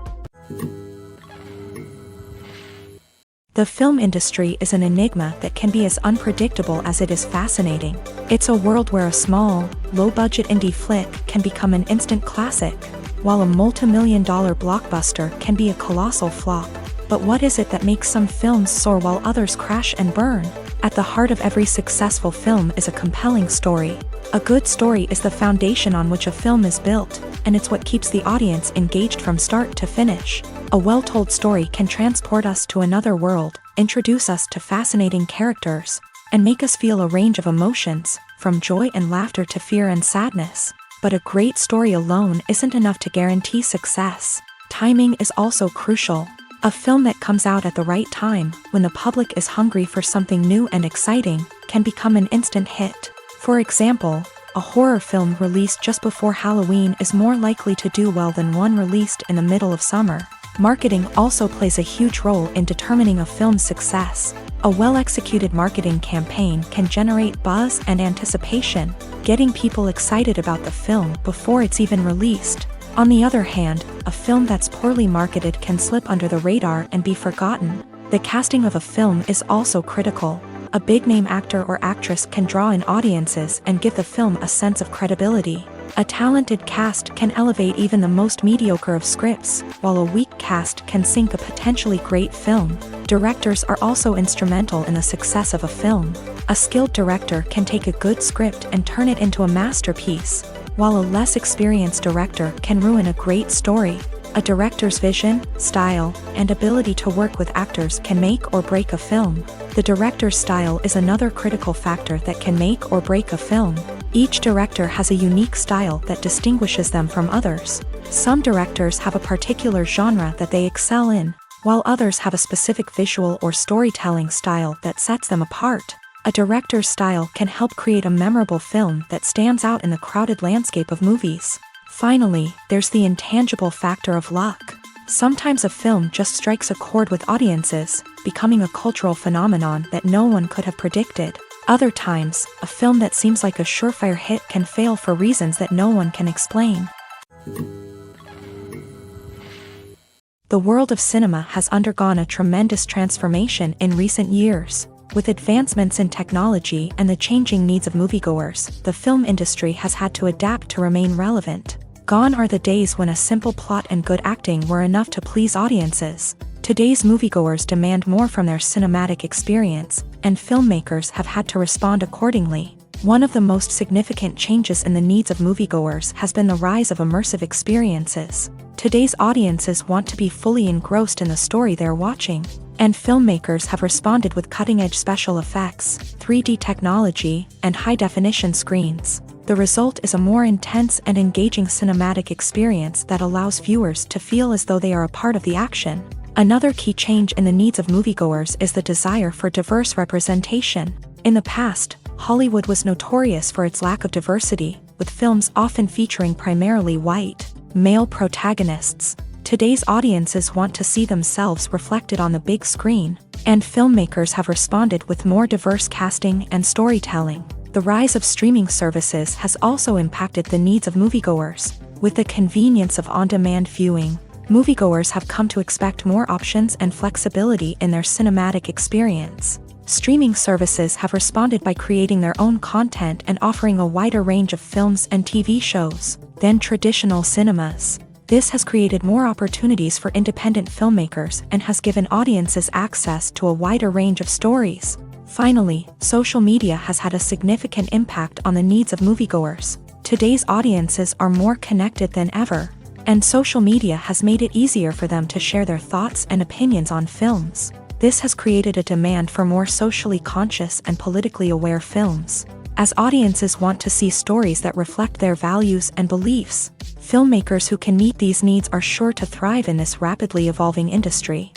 The film industry is an enigma that can be as unpredictable as it is fascinating. It's a world where a small, low-budget indie flick can become an instant classic, while a multi-million-dollar blockbuster can be a colossal flop. But what is it that makes some films soar while others crash and burn? At the heart of every successful film is a compelling story. A good story is the foundation on which a film is built, and it's what keeps the audience engaged from start to finish. A well-told story can transport us to another world, introduce us to fascinating characters, and make us feel a range of emotions, from joy and laughter to fear and sadness. But a great story alone isn't enough to guarantee success. Timing is also crucial. A film that comes out at the right time, when the public is hungry for something new and exciting, can become an instant hit. For example, a horror film released just before Halloween is more likely to do well than one released in the middle of summer. Marketing also plays a huge role in determining a film's success. A well-executed marketing campaign can generate buzz and anticipation, getting people excited about the film before it's even released. On the other hand, a film that's poorly marketed can slip under the radar and be forgotten. The casting of a film is also critical. a big-name actor or actress can draw in audiences and give the film a sense of credibility. A talented cast can elevate even the most mediocre of scripts, while a weak cast can sink a potentially great film. Directors are also instrumental in the success of a film. A skilled director can take a good script and turn it into a masterpiece, while a less experienced director can ruin a great story. A director's vision, style, and ability to work with actors can make or break a film. The director's style is another critical factor that can make or break a film. Each director has a unique style that distinguishes them from others. Some directors have a particular genre that they excel in, while others have a specific visual or storytelling style that sets them apart. A director's style can help create a memorable film that stands out in the crowded landscape of movies. Finally, there's the intangible factor of luck. Sometimes a film just strikes a chord with audiences, becoming a cultural phenomenon that no one could have predicted. Other times, a film that seems like a surefire hit can fail for reasons that no one can explain. The world of cinema has undergone a tremendous transformation in recent years. With advancements in technology and the changing needs of moviegoers, the film industry has had to adapt to remain relevant. Gone are the days when a simple plot and good acting were enough to please audiences. Today's moviegoers demand more from their cinematic experience, and filmmakers have had to respond accordingly. One of the most significant changes in the needs of moviegoers has been the rise of immersive experiences. Today's audiences want to be fully engrossed in the story they're watching, and filmmakers have responded with cutting-edge special effects, 3D technology, and high-definition screens. The result is a more intense and engaging cinematic experience that allows viewers to feel as though they are a part of the action. Another key change in the needs of moviegoers is the desire for diverse representation. In the past, Hollywood was notorious for its lack of diversity, with films often featuring primarily white, male protagonists. Today's audiences want to see themselves reflected on the big screen, and filmmakers have responded with more diverse casting and storytelling. The rise of streaming services has also impacted the needs of moviegoers. With the convenience of on-demand viewing, moviegoers have come to expect more options and flexibility in their cinematic experience. Streaming services have responded by creating their own content and offering a wider range of films and TV shows than traditional cinemas. This has created more opportunities for independent filmmakers and has given audiences access to a wider range of stories. Finally, social media has had a significant impact on the needs of moviegoers. Today's audiences are more connected than ever, and social media has made it easier for them to share their thoughts and opinions on films. This has created a demand for more socially conscious and politically aware films. As audiences want to see stories that reflect their values and beliefs, filmmakers who can meet these needs are sure to thrive in this rapidly evolving industry.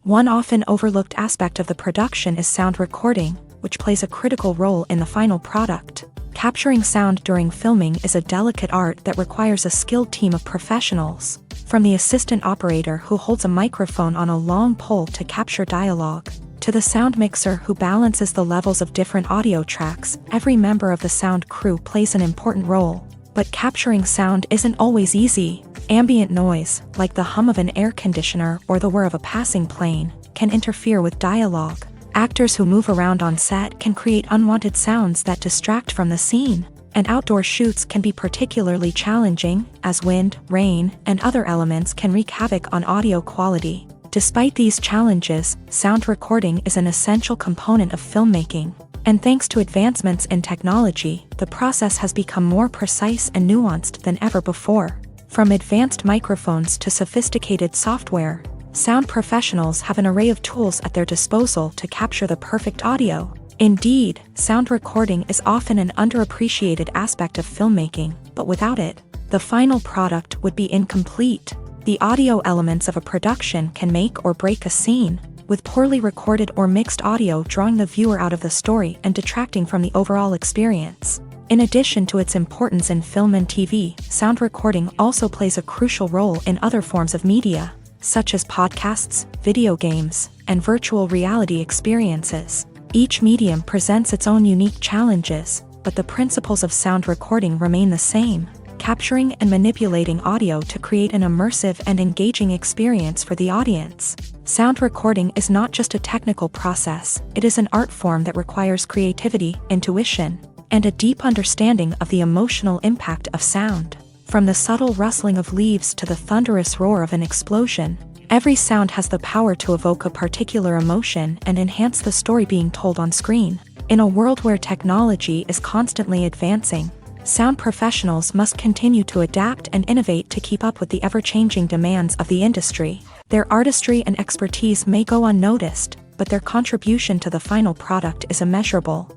One often overlooked aspect of the production is sound recording, which plays a critical role in the final product. Capturing sound during filming is a delicate art that requires a skilled team of professionals. From the assistant operator who holds a microphone on a long pole to capture dialogue, to the sound mixer who balances the levels of different audio tracks, every member of the sound crew plays an important role. But capturing sound isn't always easy. Ambient noise, like the hum of an air conditioner or the whir of a passing plane, can interfere with dialogue. Actors who move around on set can create unwanted sounds that distract from the scene, and outdoor shoots can be particularly challenging, as wind, rain, and other elements can wreak havoc on audio quality. Despite these challenges, sound recording is an essential component of filmmaking, and thanks to advancements in technology, the process has become more precise and nuanced than ever before. From advanced microphones to sophisticated software, sound professionals have an array of tools at their disposal to capture the perfect audio. Indeed, sound recording is often an underappreciated aspect of filmmaking, but without it, the final product would be incomplete. The audio elements of a production can make or break a scene, with poorly recorded or mixed audio drawing the viewer out of the story and detracting from the overall experience. In addition to its importance in film and TV, sound recording also plays a crucial role in other forms of media, such as podcasts, video games, and virtual reality experiences. Each medium presents its own unique challenges, but the principles of sound recording remain the same. capturing and manipulating audio to create an immersive and engaging experience for the audience. Sound recording is not just a technical process, it is an art form that requires creativity, intuition, and a deep understanding of the emotional impact of sound. From the subtle rustling of leaves to the thunderous roar of an explosion, every sound has the power to evoke a particular emotion and enhance the story being told on screen. In a world where technology is constantly advancing, sound professionals must continue to adapt and innovate to keep up with the ever-changing demands of the industry. Their artistry and expertise may go unnoticed, but their contribution to the final product is immeasurable.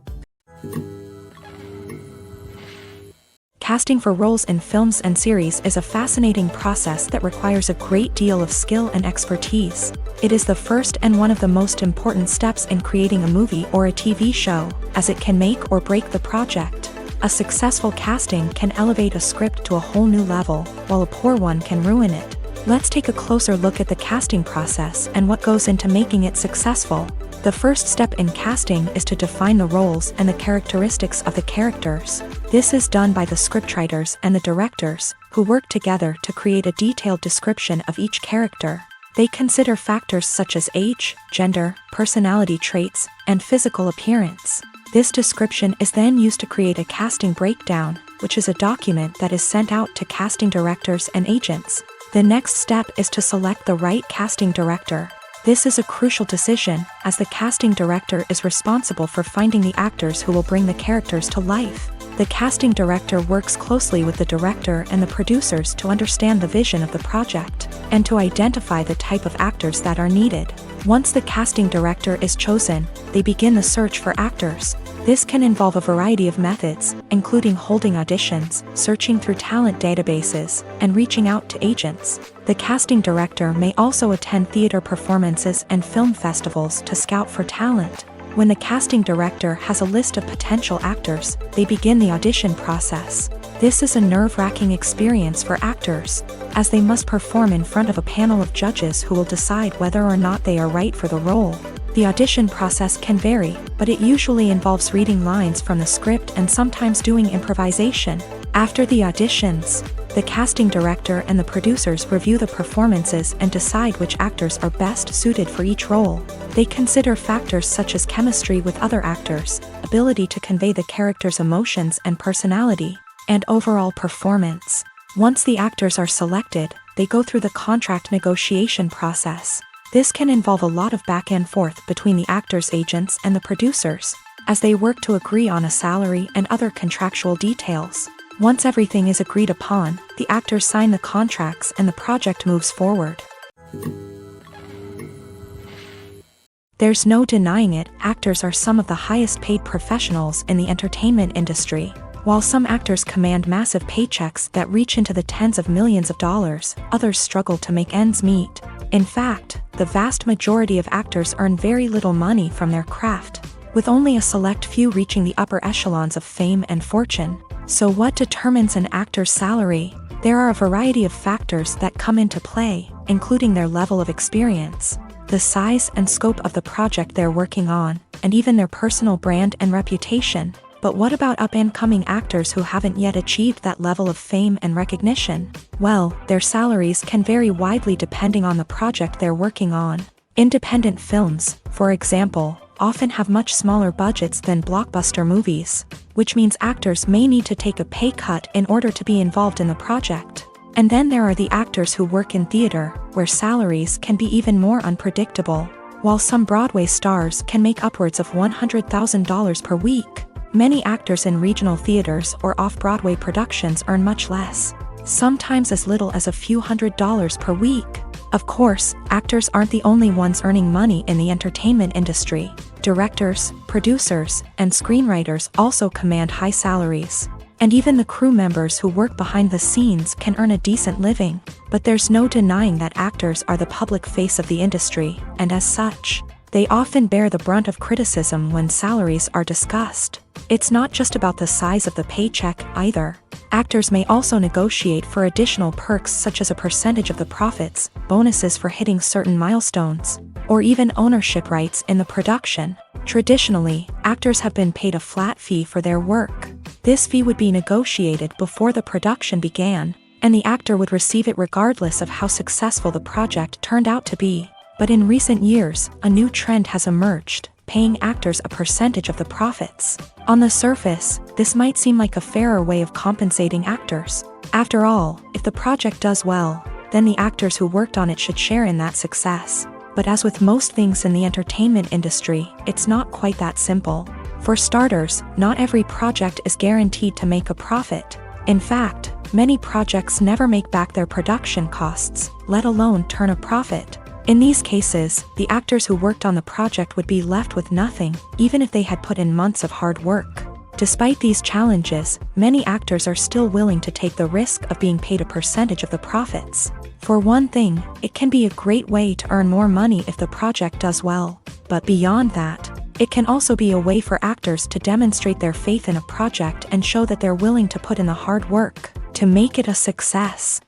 Casting for roles in films and series is a fascinating process that requires a great deal of skill and expertise. It is the first and one of the most important steps in creating a movie or a TV show, as it can make or break the project. A successful casting can elevate a script to a whole new level, while a poor one can ruin it. Let's take a closer look at the casting process and what goes into making it successful. The first step in casting is to define the roles and the characteristics of the characters. This is done by the scriptwriters and the directors, who work together to create a detailed description of each character. They consider factors such as age, gender, personality traits, and physical appearance. This description is then used to create a casting breakdown, which is a document that is sent out to casting directors and agents. The next step is to select the right casting director. This is a crucial decision, as the casting director is responsible for finding the actors who will bring the characters to life. The casting director works closely with the director and the producers to understand the vision of the project, and to identify the type of actors that are needed. Once the casting director is chosen, they begin the search for actors. This can involve a variety of methods, including holding auditions, searching through talent databases, and reaching out to agents. The casting director may also attend theater performances and film festivals to scout for talent. When the casting director has a list of potential actors, they begin the audition process. This is a nerve-wracking experience for actors, as they must perform in front of a panel of judges who will decide whether or not they are right for the role. The audition process can vary, but it usually involves reading lines from the script and sometimes doing improvisation. After the auditions, the casting director and the producers review the performances and decide which actors are best suited for each role. They consider factors such as chemistry with other actors, ability to convey the character's emotions and personality, and overall performance. Once the actors are selected, they go through the contract negotiation process. This can involve a lot of back and forth between the actors' agents and the producers, as they work to agree on a salary and other contractual details. Once everything is agreed upon, the actors sign the contracts and the project moves forward. There's no denying it, actors are some of the highest paid professionals in the entertainment industry. While some actors command massive paychecks that reach into the tens of millions of dollars, others struggle to make ends meet. In fact, the vast majority of actors earn very little money from their craft, with only a select few reaching the upper echelons of fame and fortune. So what determines an actor's salary? There are a variety of factors that come into play, including their level of experience, the size and scope of the project they're working on, and even their personal brand and reputation. But what about up-and-coming actors who haven't yet achieved that level of fame and recognition? Well, their salaries can vary widely depending on the project they're working on. Independent films, for example, often have much smaller budgets than blockbuster movies, which means actors may need to take a pay cut in order to be involved in the project. And then there are the actors who work in theater, where salaries can be even more unpredictable. While some Broadway stars can make upwards of $100,000 per week, many actors in regional theaters or off-Broadway productions earn much less, sometimes as little as a few $100s per week. Of course, actors aren't the only ones earning money in the entertainment industry. Directors, producers, and screenwriters also command high salaries. And even the crew members who work behind the scenes can earn a decent living. But there's no denying that actors are the public face of the industry, and as such, they often bear the brunt of criticism when salaries are discussed. It's not just about the size of the paycheck, either. Actors may also negotiate for additional perks such as a percentage of the profits, bonuses for hitting certain milestones, or even ownership rights in the production. Traditionally, actors have been paid a flat fee for their work. This fee would be negotiated before the production began, and the actor would receive it regardless of how successful the project turned out to be. But in recent years, a new trend has emerged, paying actors a percentage of the profits. On the surface, this might seem like a fairer way of compensating actors. After all, if the project does well, then the actors who worked on it should share in that success. But as with most things in the entertainment industry, it's not quite that simple. For starters, not every project is guaranteed to make a profit. In fact, many projects never make back their production costs, let alone turn a profit. In these cases, the actors who worked on the project would be left with nothing, even if they had put in months of hard work. Despite these challenges, many actors are still willing to take the risk of being paid a percentage of the profits. For one thing, it can be a great way to earn more money if the project does well. But beyond that, it can also be a way for actors to demonstrate their faith in a project and show that they're willing to put in the hard work to make it a success.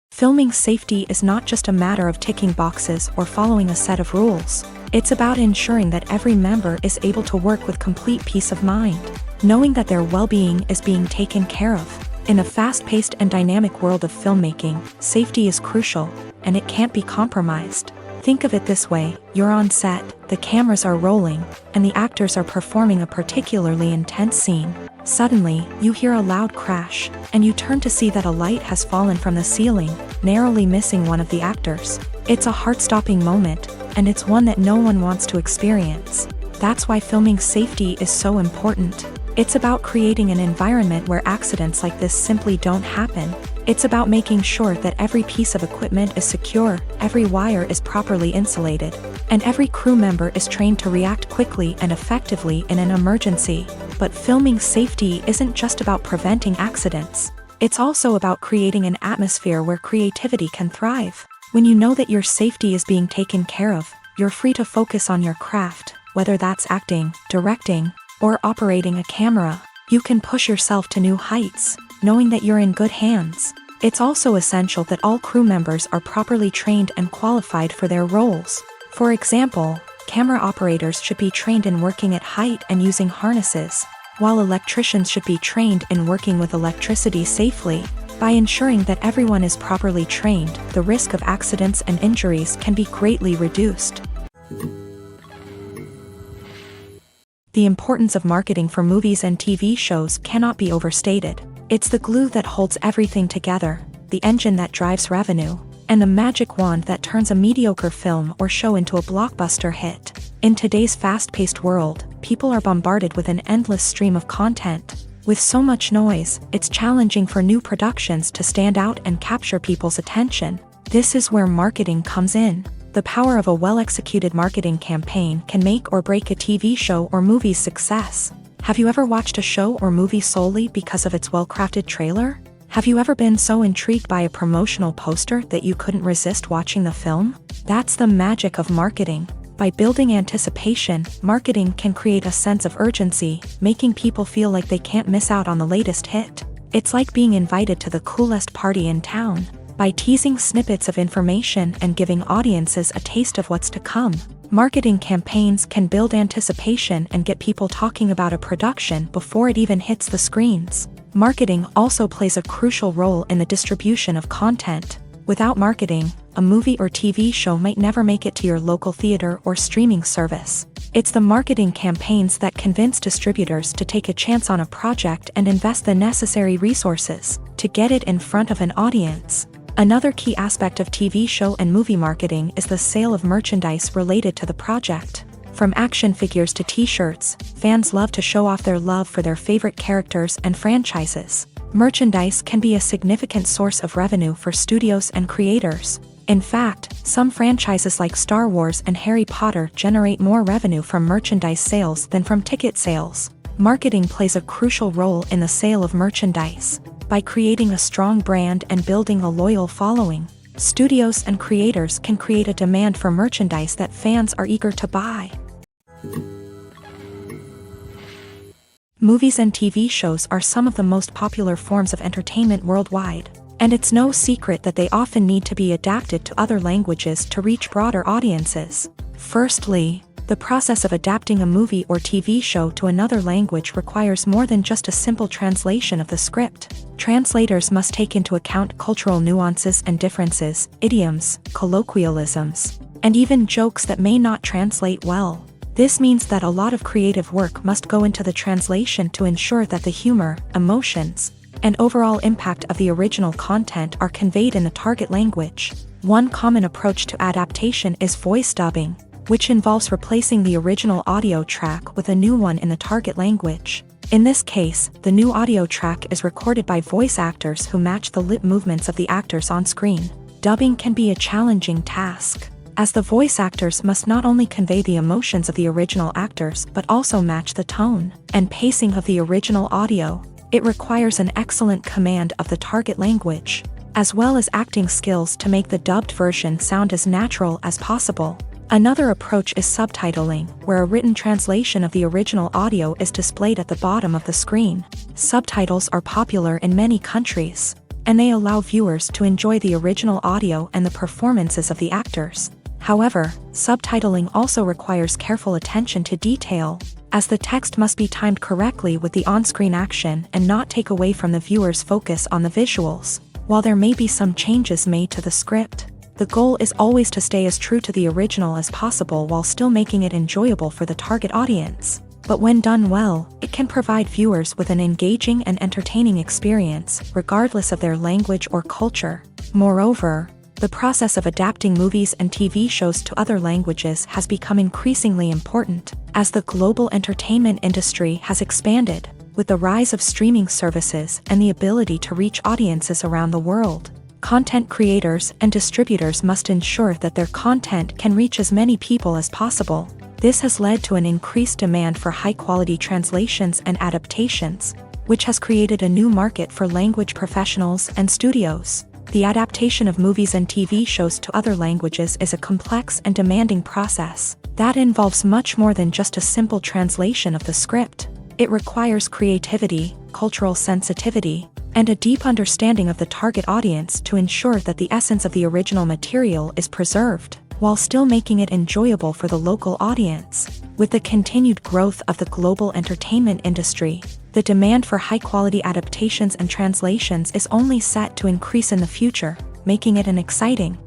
Filming safety is not just a matter of ticking boxes or following a set of rules. It's about ensuring that every member is able to work with complete peace of mind, knowing that their well-being is being taken care of. In a fast-paced and dynamic world of filmmaking, safety is crucial, and it can't be compromised. Think of it this way: you're on set, the cameras are rolling, and the actors are performing a particularly intense scene. Suddenly, you hear a loud crash, and you turn to see that a light has fallen from the ceiling, narrowly missing one of the actors. It's a heart-stopping moment, and it's one that no one wants to experience. That's why filming safety is so important. It's about creating an environment where accidents like this simply don't happen. It's about making sure that every piece of equipment is secure, every wire is properly insulated, and every crew member is trained to react quickly and effectively in an emergency. But filming safety isn't just about preventing accidents. It's also about creating an atmosphere where creativity can thrive. When you know that your safety is being taken care of, you're free to focus on your craft, whether that's acting, directing, or operating a camera. You can push yourself to new heights, knowing that you're in good hands. It's also essential that all crew members are properly trained and qualified for their roles. For example, camera operators should be trained in working at height and using harnesses, while electricians should be trained in working with electricity safely. By ensuring that everyone is properly trained, the risk of accidents and injuries can be greatly reduced. The importance of marketing for movies and TV shows cannot be overstated. It's the glue that holds everything together, the engine that drives revenue, and the magic wand that turns a mediocre film or show into a blockbuster hit. In today's fast-paced world, people are bombarded with an endless stream of content. With so much noise, it's challenging for new productions to stand out and capture people's attention. This is where marketing comes in. The power of a well-executed marketing campaign can make or break a TV show or movie's success. Have you ever watched a show or movie solely because of its well-crafted trailer? Have you ever been so intrigued by a promotional poster that you couldn't resist watching the film? That's the magic of marketing. By building anticipation, marketing can create a sense of urgency, making people feel like they can't miss out on the latest hit. It's like being invited to the coolest party in town. By teasing snippets of information and giving audiences a taste of what's to come, marketing campaigns can build anticipation and get people talking about a production before it even hits the screens. Marketing also plays a crucial role in the distribution of content. Without marketing, a movie or TV show might never make it to your local theater or streaming service. It's the marketing campaigns that convince distributors to take a chance on a project and invest the necessary resources to get it in front of an audience. Another key aspect of TV show and movie marketing is the sale of merchandise related to the project. From action figures to t-shirts, fans love to show off their love for their favorite characters and franchises. Merchandise can be a significant source of revenue for studios and creators. In fact, some franchises like Star Wars and Harry Potter generate more revenue from merchandise sales than from ticket sales. Marketing plays a crucial role in the sale of merchandise. By creating a strong brand and building a loyal following, studios and creators can create a demand for merchandise that fans are eager to buy. Movies and TV shows are some of the most popular forms of entertainment worldwide. And it's no secret that they often need to be adapted to other languages to reach broader audiences. Firstly, the process of adapting a movie or TV show to another language requires more than just a simple translation of the script. Translators must take into account cultural nuances and differences, idioms, colloquialisms, and even jokes that may not translate well. This means that a lot of creative work must go into the translation to ensure that the humor, emotions, and overall impact of the original content are conveyed in the target language. One common approach to adaptation is voice dubbing, which involves replacing the original audio track with a new one in the target language. In this case, the new audio track is recorded by voice actors who match the lip movements of the actors on screen. Dubbing can be a challenging task, as the voice actors must not only convey the emotions of the original actors but also match the tone and pacing of the original audio. It requires an excellent command of the target language, as well as acting skills to make the dubbed version sound as natural as possible. Another approach is subtitling, where a written translation of the original audio is displayed at the bottom of the screen. Subtitles are popular in many countries, and they allow viewers to enjoy the original audio and the performances of the actors. However, subtitling also requires careful attention to detail, as the text must be timed correctly with the on-screen action and not take away from the viewer's focus on the visuals. While there may be some changes made to the script, the goal is always to stay as true to the original as possible while still making it enjoyable for the target audience. But when done well, it can provide viewers with an engaging and entertaining experience, regardless of their language or culture. Moreover, the process of adapting movies and TV shows to other languages has become increasingly important, as the global entertainment industry has expanded, with the rise of streaming services and the ability to reach audiences around the world. Content creators and distributors must ensure that their content can reach as many people as possible. This has led to an increased demand for high-quality translations and adaptations, which has created a new market for language professionals and studios. The adaptation of movies and TV shows to other languages is a complex and demanding process that involves much more than just a simple translation of the script. It requires creativity, cultural sensitivity, and a deep understanding of the target audience to ensure that the essence of the original material is preserved, while still making it enjoyable for the local audience. With the continued growth of the global entertainment industry, the demand for high-quality adaptations and translations is only set to increase in the future, making it an exciting.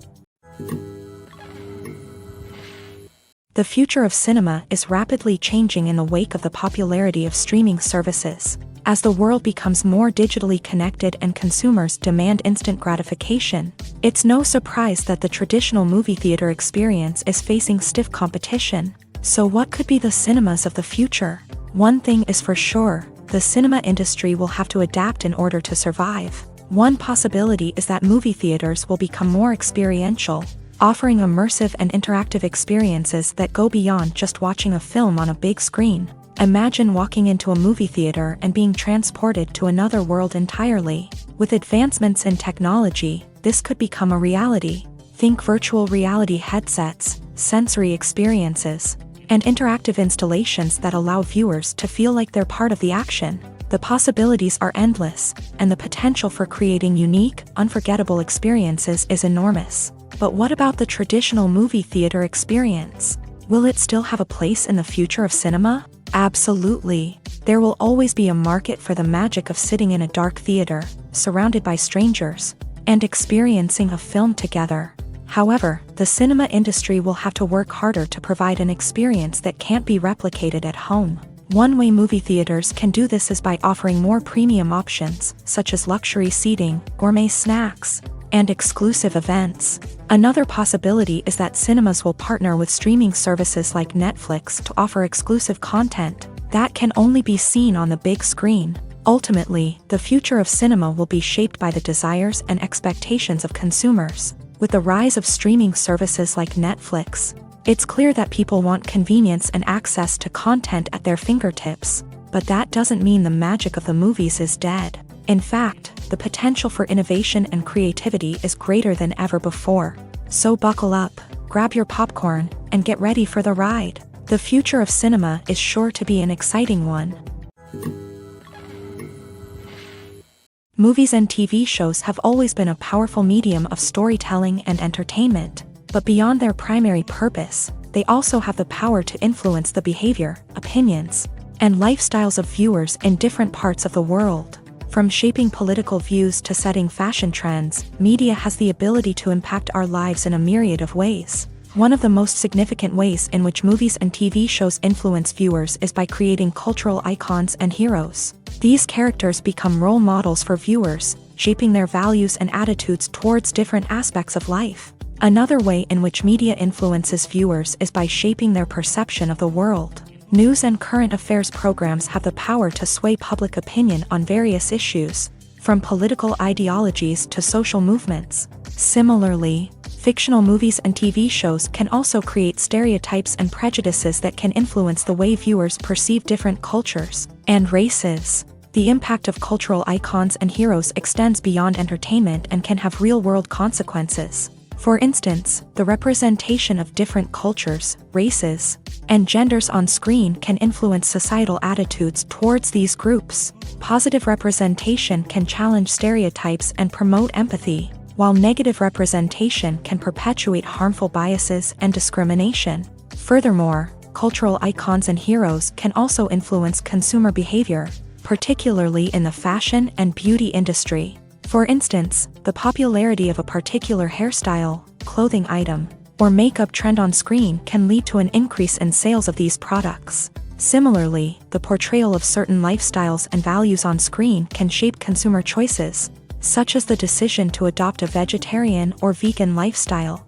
The future of cinema is rapidly changing in the wake of the popularity of streaming services. As the world becomes more digitally connected and consumers demand instant gratification, it's no surprise that the traditional movie theater experience is facing stiff competition. So what could be the cinemas of the future? One thing is for sure, the cinema industry will have to adapt in order to survive. One possibility is that movie theaters will become more experiential, offering immersive and interactive experiences that go beyond just watching a film on a big screen. Imagine walking into a movie theater and being transported to another world entirely. With advancements in technology, this could become a reality. Think virtual reality headsets, sensory experiences, and interactive installations that allow viewers to feel like they're part of the action. The possibilities are endless, and the potential for creating unique, unforgettable experiences is enormous. But what about the traditional movie theater experience? Will it still have a place in the future of cinema? Absolutely. There will always be a market for the magic of sitting in a dark theater, surrounded by strangers, and experiencing a film together. However, the cinema industry will have to work harder to provide an experience that can't be replicated at home. One way movie theaters can do this is by offering more premium options, such as luxury seating, gourmet snacks, and exclusive events. Another possibility is that cinemas will partner with streaming services like Netflix to offer exclusive content that can only be seen on the big screen. Ultimately, the future of cinema will be shaped by the desires and expectations of consumers. With the rise of streaming services like Netflix, it's clear that people want convenience and access to content at their fingertips. But that doesn't mean the magic of the movies is dead. In fact, the potential for innovation and creativity is greater than ever before. So buckle up, grab your popcorn, and get ready for the ride. The future of cinema is sure to be an exciting one. Movies and TV shows have always been a powerful medium of storytelling and entertainment, but beyond their primary purpose, they also have the power to influence the behavior, opinions, and lifestyles of viewers in different parts of the world. From shaping political views to setting fashion trends, media has the ability to impact our lives in a myriad of ways. One of the most significant ways in which movies and TV shows influence viewers is by creating cultural icons and heroes. These characters become role models for viewers, shaping their values and attitudes towards different aspects of life. Another way in which media influences viewers is by shaping their perception of the world. News and current affairs programs have the power to sway public opinion on various issues, from political ideologies to social movements. Similarly, fictional movies and TV shows can also create stereotypes and prejudices that can influence the way viewers perceive different cultures and races. The impact of cultural icons and heroes extends beyond entertainment and can have real-world consequences. For instance, the representation of different cultures, races, and genders on screen can influence societal attitudes towards these groups. Positive representation can challenge stereotypes and promote empathy, while negative representation can perpetuate harmful biases and discrimination. Furthermore, cultural icons and heroes can also influence consumer behavior, particularly in the fashion and beauty industry. For instance, the popularity of a particular hairstyle, clothing item, or makeup trend on screen can lead to an increase in sales of these products. Similarly, the portrayal of certain lifestyles and values on screen can shape consumer choices, such as the decision to adopt a vegetarian or vegan lifestyle.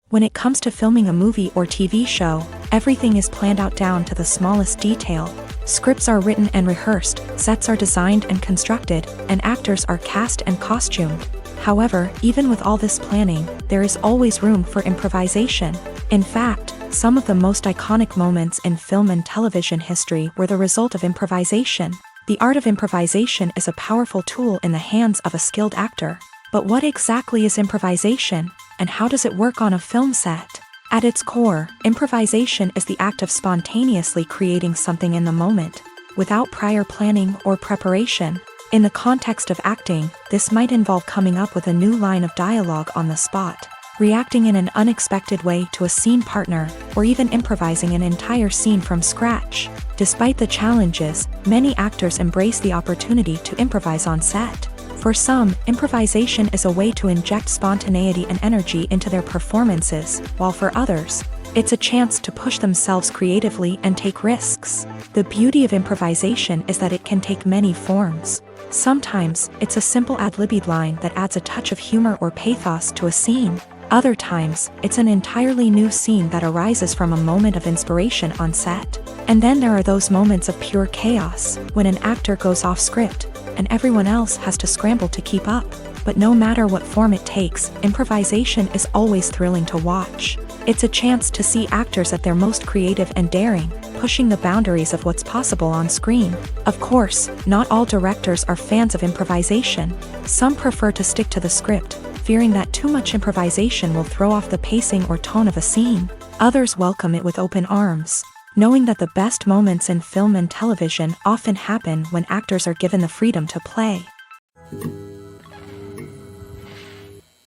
When it comes to filming a movie or TV show, everything is planned out down to the smallest detail. Scripts are written and rehearsed, sets are designed and constructed, and actors are cast and costumed. However, even with all this planning, there is always room for improvisation. In fact, some of the most iconic moments in film and television history were the result of improvisation. The art of improvisation is a powerful tool in the hands of a skilled actor. But what exactly is improvisation, and how does it work on a film set? At its core, improvisation is the act of spontaneously creating something in the moment, without prior planning or preparation. In the context of acting, this might involve coming up with a new line of dialogue on the spot, reacting in an unexpected way to a scene partner, or even improvising an entire scene from scratch. Despite the challenges, many actors embrace the opportunity to improvise on set. For some, improvisation is a way to inject spontaneity and energy into their performances, while for others, it's a chance to push themselves creatively and take risks. The beauty of improvisation is that it can take many forms. Sometimes, it's a simple ad-libbed line that adds a touch of humor or pathos to a scene. Other times, it's an entirely new scene that arises from a moment of inspiration on set. And then there are those moments of pure chaos, when an actor goes off script, and everyone else has to scramble to keep up. But no matter what form it takes, improvisation is always thrilling to watch. It's a chance to see actors at their most creative and daring, pushing the boundaries of what's possible on screen. Of course, not all directors are fans of improvisation. Some prefer to stick to the script, fearing that too much improvisation will throw off the pacing or tone of a scene. Others welcome it with open arms, knowing that the best moments in film and television often happen when actors are given the freedom to play.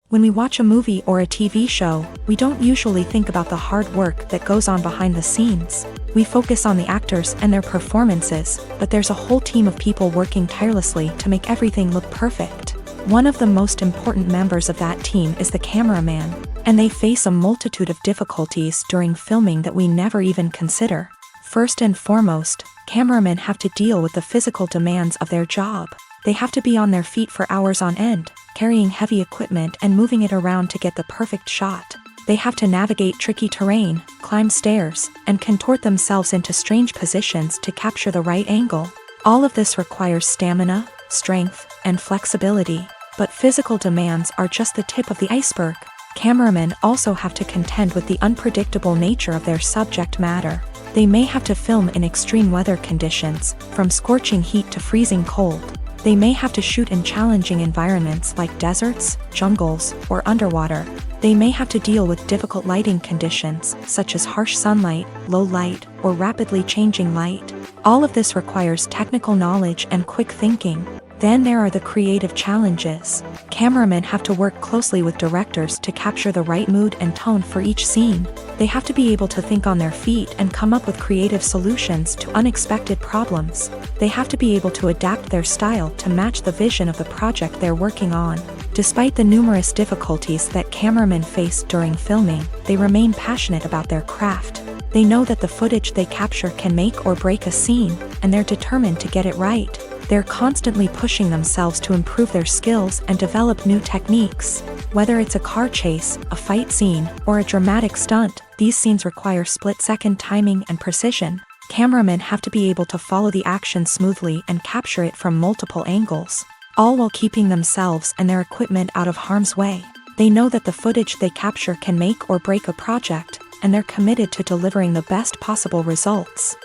When we watch a movie or a TV show, we don't usually think about the hard work that goes on behind the scenes. We focus on the actors and their performances, but there's a whole team of people working tirelessly to make everything look perfect. One of the most important members of that team is the cameraman, and they face a multitude of difficulties during filming that we never even consider. First and foremost, cameramen have to deal with the physical demands of their job. They have to be on their feet for hours on end, carrying heavy equipment and moving it around to get the perfect shot. They have to navigate tricky terrain, climb stairs, and contort themselves into strange positions to capture the right angle. All of this requires stamina, strength, and flexibility. But physical demands are just the tip of the iceberg. Cameramen also have to contend with the unpredictable nature of their subject matter. They may have to film in extreme weather conditions, from scorching heat to freezing cold. They may have to shoot in challenging environments like deserts, jungles, or underwater. They may have to deal with difficult lighting conditions, such as harsh sunlight, low light, or rapidly changing light. All of this requires technical knowledge and quick thinking. Then there are the creative challenges. Cameramen have to work closely with directors to capture the right mood and tone for each scene. They have to be able to think on their feet and come up with creative solutions to unexpected problems. They have to be able to adapt their style to match the vision of the project they're working on. Despite the numerous difficulties that cameramen face during filming, they remain passionate about their craft. They know that the footage they capture can make or break a scene, and they're determined to get it right. They're constantly pushing themselves to improve their skills and develop new techniques. Whether it's a car chase, a fight scene, or a dramatic stunt, these scenes require split-second timing and precision. Cameramen have to be able to follow the action smoothly and capture it from multiple angles, all while keeping themselves and their equipment out of harm's way. They know that the footage they capture can make or break a project, and they're committed to delivering the best possible results.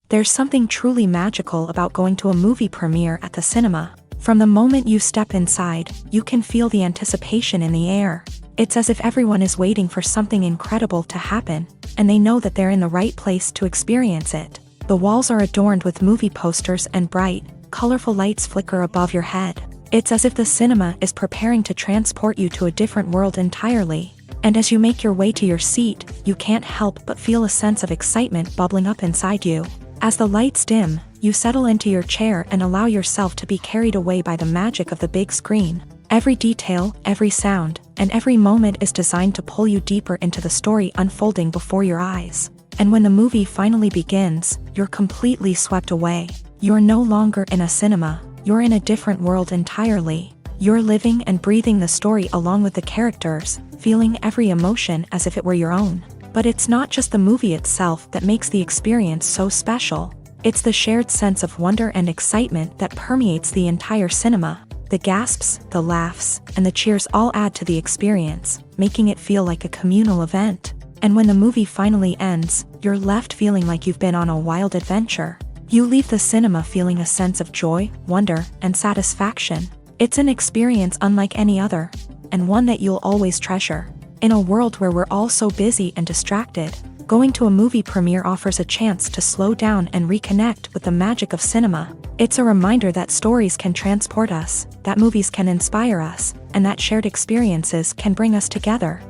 There's something truly magical about going to a movie premiere at the cinema. From the moment you step inside, you can feel the anticipation in the air. It's as if everyone is waiting for something incredible to happen, and they know that they're in the right place to experience it. The walls are adorned with movie posters and bright, colorful lights flicker above your head. It's as if the cinema is preparing to transport you to a different world entirely. And as you make your way to your seat, you can't help but feel a sense of excitement bubbling up inside you. As the lights dim, you settle into your chair and allow yourself to be carried away by the magic of the big screen. Every detail, every sound, and every moment is designed to pull you deeper into the story unfolding before your eyes. And when the movie finally begins, you're completely swept away. You're no longer in a cinema, you're in a different world entirely. You're living and breathing the story along with the characters, feeling every emotion as if it were your own. But it's not just the movie itself that makes the experience so special. It's the shared sense of wonder and excitement that permeates the entire cinema. The gasps, the laughs, and the cheers all add to the experience, making it feel like a communal event. And when the movie finally ends, you're left feeling like you've been on a wild adventure. You leave the cinema feeling a sense of joy, wonder, and satisfaction. It's an experience unlike any other, and one that you'll always treasure. In a world where we're all so busy and distracted, going to a movie premiere offers a chance to slow down and reconnect with the magic of cinema. It's a reminder that stories can transport us, that movies can inspire us, and that shared experiences can bring us together.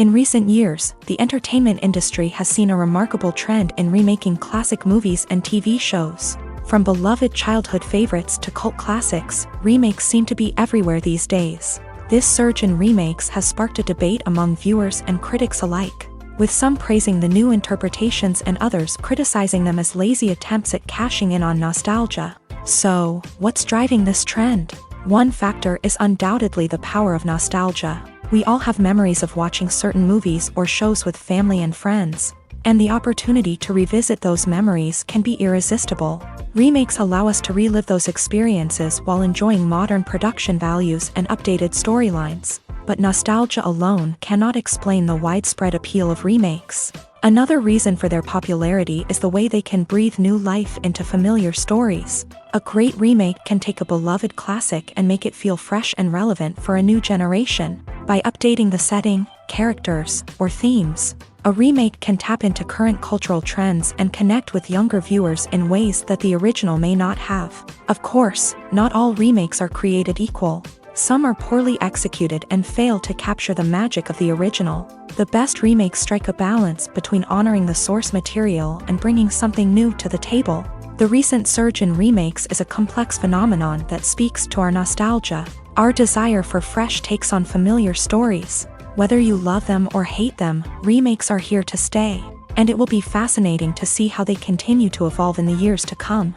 In recent years, the entertainment industry has seen a remarkable trend in remaking classic movies and TV shows. From beloved childhood favorites to cult classics, remakes seem to be everywhere these days. This surge in remakes has sparked a debate among viewers and critics alike, with some praising the new interpretations and others criticizing them as lazy attempts at cashing in on nostalgia. So, what's driving this trend? One factor is undoubtedly the power of nostalgia. We all have memories of watching certain movies or shows with family and friends, and the opportunity to revisit those memories can be irresistible. Remakes allow us to relive those experiences while enjoying modern production values and updated storylines. But nostalgia alone cannot explain the widespread appeal of remakes. Another reason for their popularity is the way they can breathe new life into familiar stories. A great remake can take a beloved classic and make it feel fresh and relevant for a new generation. By updating the setting, characters, or themes, a remake can tap into current cultural trends and connect with younger viewers in ways that the original may not have. Of course, not all remakes are created equal. Some are poorly executed and fail to capture the magic of the original. The best remakes strike a balance between honoring the source material and bringing something new to the table. The recent surge in remakes is a complex phenomenon that speaks to our nostalgia, our desire for fresh takes on familiar stories. Whether you love them or hate them, remakes are here to stay, and it will be fascinating to see how they continue to evolve in the years to come.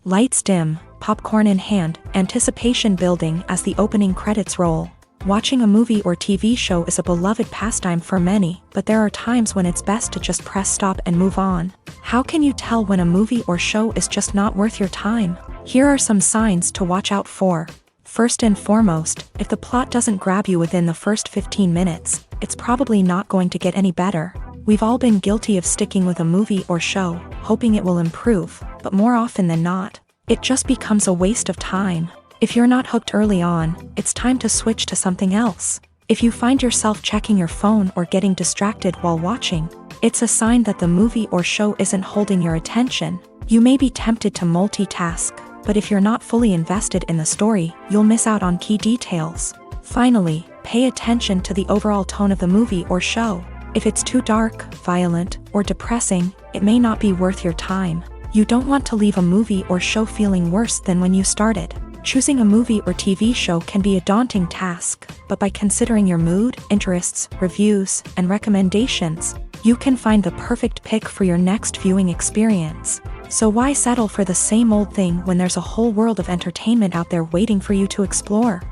Lights dim, popcorn in hand, anticipation building as the opening credits roll. Watching a movie or TV show is a beloved pastime for many, but there are times when it's best to just press stop and move on. How can you tell when a movie or show is just not worth your time? Here are some signs to watch out for. First and foremost, if the plot doesn't grab you within the first 15 minutes, it's probably not going to get any better. We've all been guilty of sticking with a movie or show, hoping it will improve, but more often than not, it just becomes a waste of time. If you're not hooked early on, it's time to switch to something else. If you find yourself checking your phone or getting distracted while watching, it's a sign that the movie or show isn't holding your attention. You may be tempted to multitask, but if you're not fully invested in the story, you'll miss out on key details. Finally, pay attention to the overall tone of the movie or show. If it's too dark, violent, or depressing, it may not be worth your time. You don't want to leave a movie or show feeling worse than when you started. Choosing a movie or TV show can be a daunting task, but by considering your mood, interests, reviews, and recommendations, you can find the perfect pick for your next viewing experience. So why settle for the same old thing when there's a whole world of entertainment out there waiting for you to explore?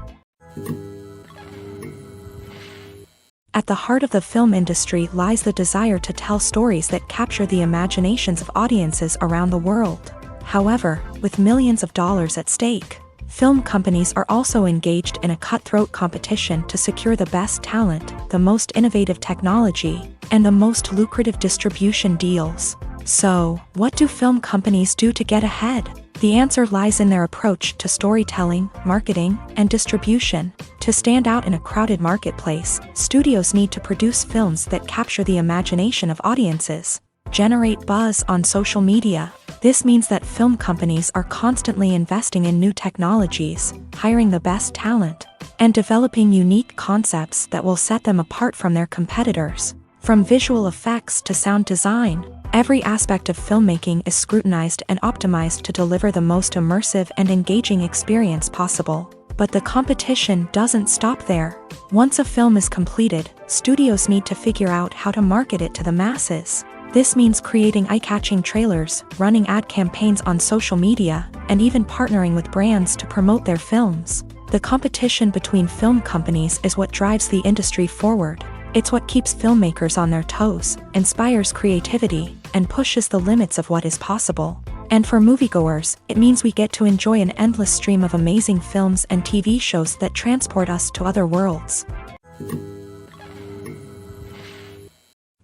At the heart of the film industry lies the desire to tell stories that capture the imaginations of audiences around the world. However, with millions of dollars at stake, film companies are also engaged in a cutthroat competition to secure the best talent, the most innovative technology, and the most lucrative distribution deals. So, what do film companies do to get ahead? The answer lies in their approach to storytelling, marketing, and distribution. To stand out in a crowded marketplace, studios need to produce films that capture the imagination of audiences, generate buzz on social media. This means that film companies are constantly investing in new technologies, hiring the best talent, and developing unique concepts that will set them apart from their competitors. From visual effects to sound design, every aspect of filmmaking is scrutinized and optimized to deliver the most immersive and engaging experience possible. But the competition doesn't stop there. Once a film is completed, studios need to figure out how to market it to the masses. This means creating eye-catching trailers, running ad campaigns on social media, and even partnering with brands to promote their films. The competition between film companies is what drives the industry forward. It's what keeps filmmakers on their toes, inspires creativity, and pushes the limits of what is possible. And for moviegoers, it means we get to enjoy an endless stream of amazing films and TV shows that transport us to other worlds.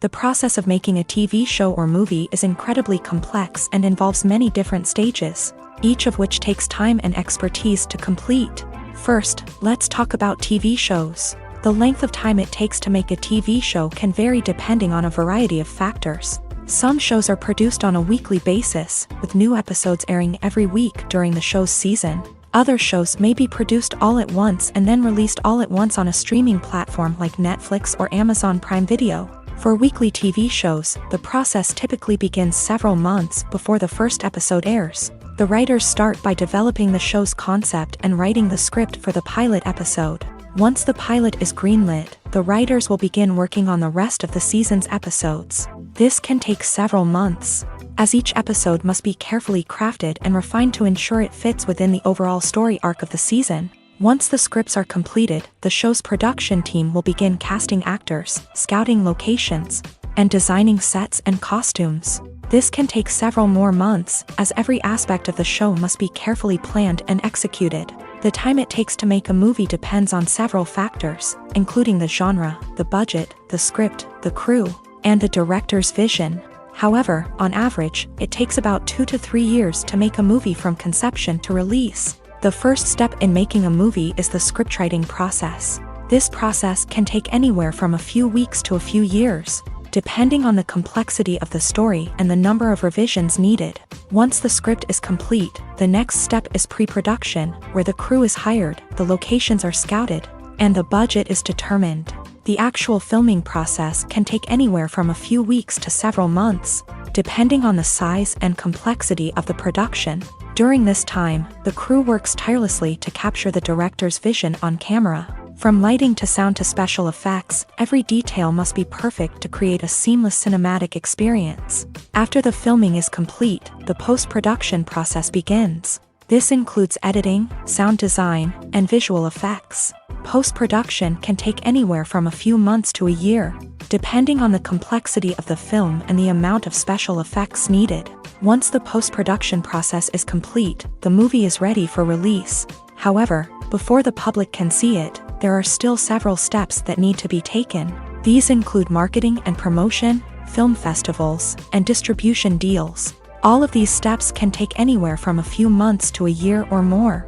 The process of making a TV show or movie is incredibly complex and involves many different stages, each of which takes time and expertise to complete. First, let's talk about TV shows. The length of time it takes to make a TV show can vary depending on a variety of factors. Some shows are produced on a weekly basis, with new episodes airing every week during the show's season. Other shows may be produced all at once and then released all at once on a streaming platform like Netflix or Amazon Prime Video. For weekly TV shows, the process typically begins several months before the first episode airs. The writers start by developing the show's concept and writing the script for the pilot episode. Once the pilot is greenlit, the writers will begin working on the rest of the season's episodes. This can take several months, as each episode must be carefully crafted and refined to ensure it fits within the overall story arc of the season. Once the scripts are completed, the show's production team will begin casting actors, scouting locations, and designing sets and costumes. This can take several more months, as every aspect of the show must be carefully planned and executed. The time it takes to make a movie depends on several factors, including the genre, the budget, the script, the crew, and the director's vision. However, on average, it takes about 2 to 3 years to make a movie from conception to release. The first step in making a movie is the scriptwriting process. This process can take anywhere from a few weeks to a few years, depending on the complexity of the story and the number of revisions needed. Once the script is complete, the next step is pre-production, where the crew is hired, the locations are scouted, and the budget is determined. The actual filming process can take anywhere from a few weeks to several months, depending on the size and complexity of the production. During this time, the crew works tirelessly to capture the director's vision on camera. From lighting to sound to special effects, every detail must be perfect to create a seamless cinematic experience. After the filming is complete, the post-production process begins. This includes editing, sound design, and visual effects. Post-production can take anywhere from a few months to a year, depending on the complexity of the film and the amount of special effects needed. Once the post-production process is complete, the movie is ready for release. However, before the public can see it, there are still several steps that need to be taken. These include marketing and promotion, film festivals, and distribution deals. All of these steps can take anywhere from a few months to a year or more.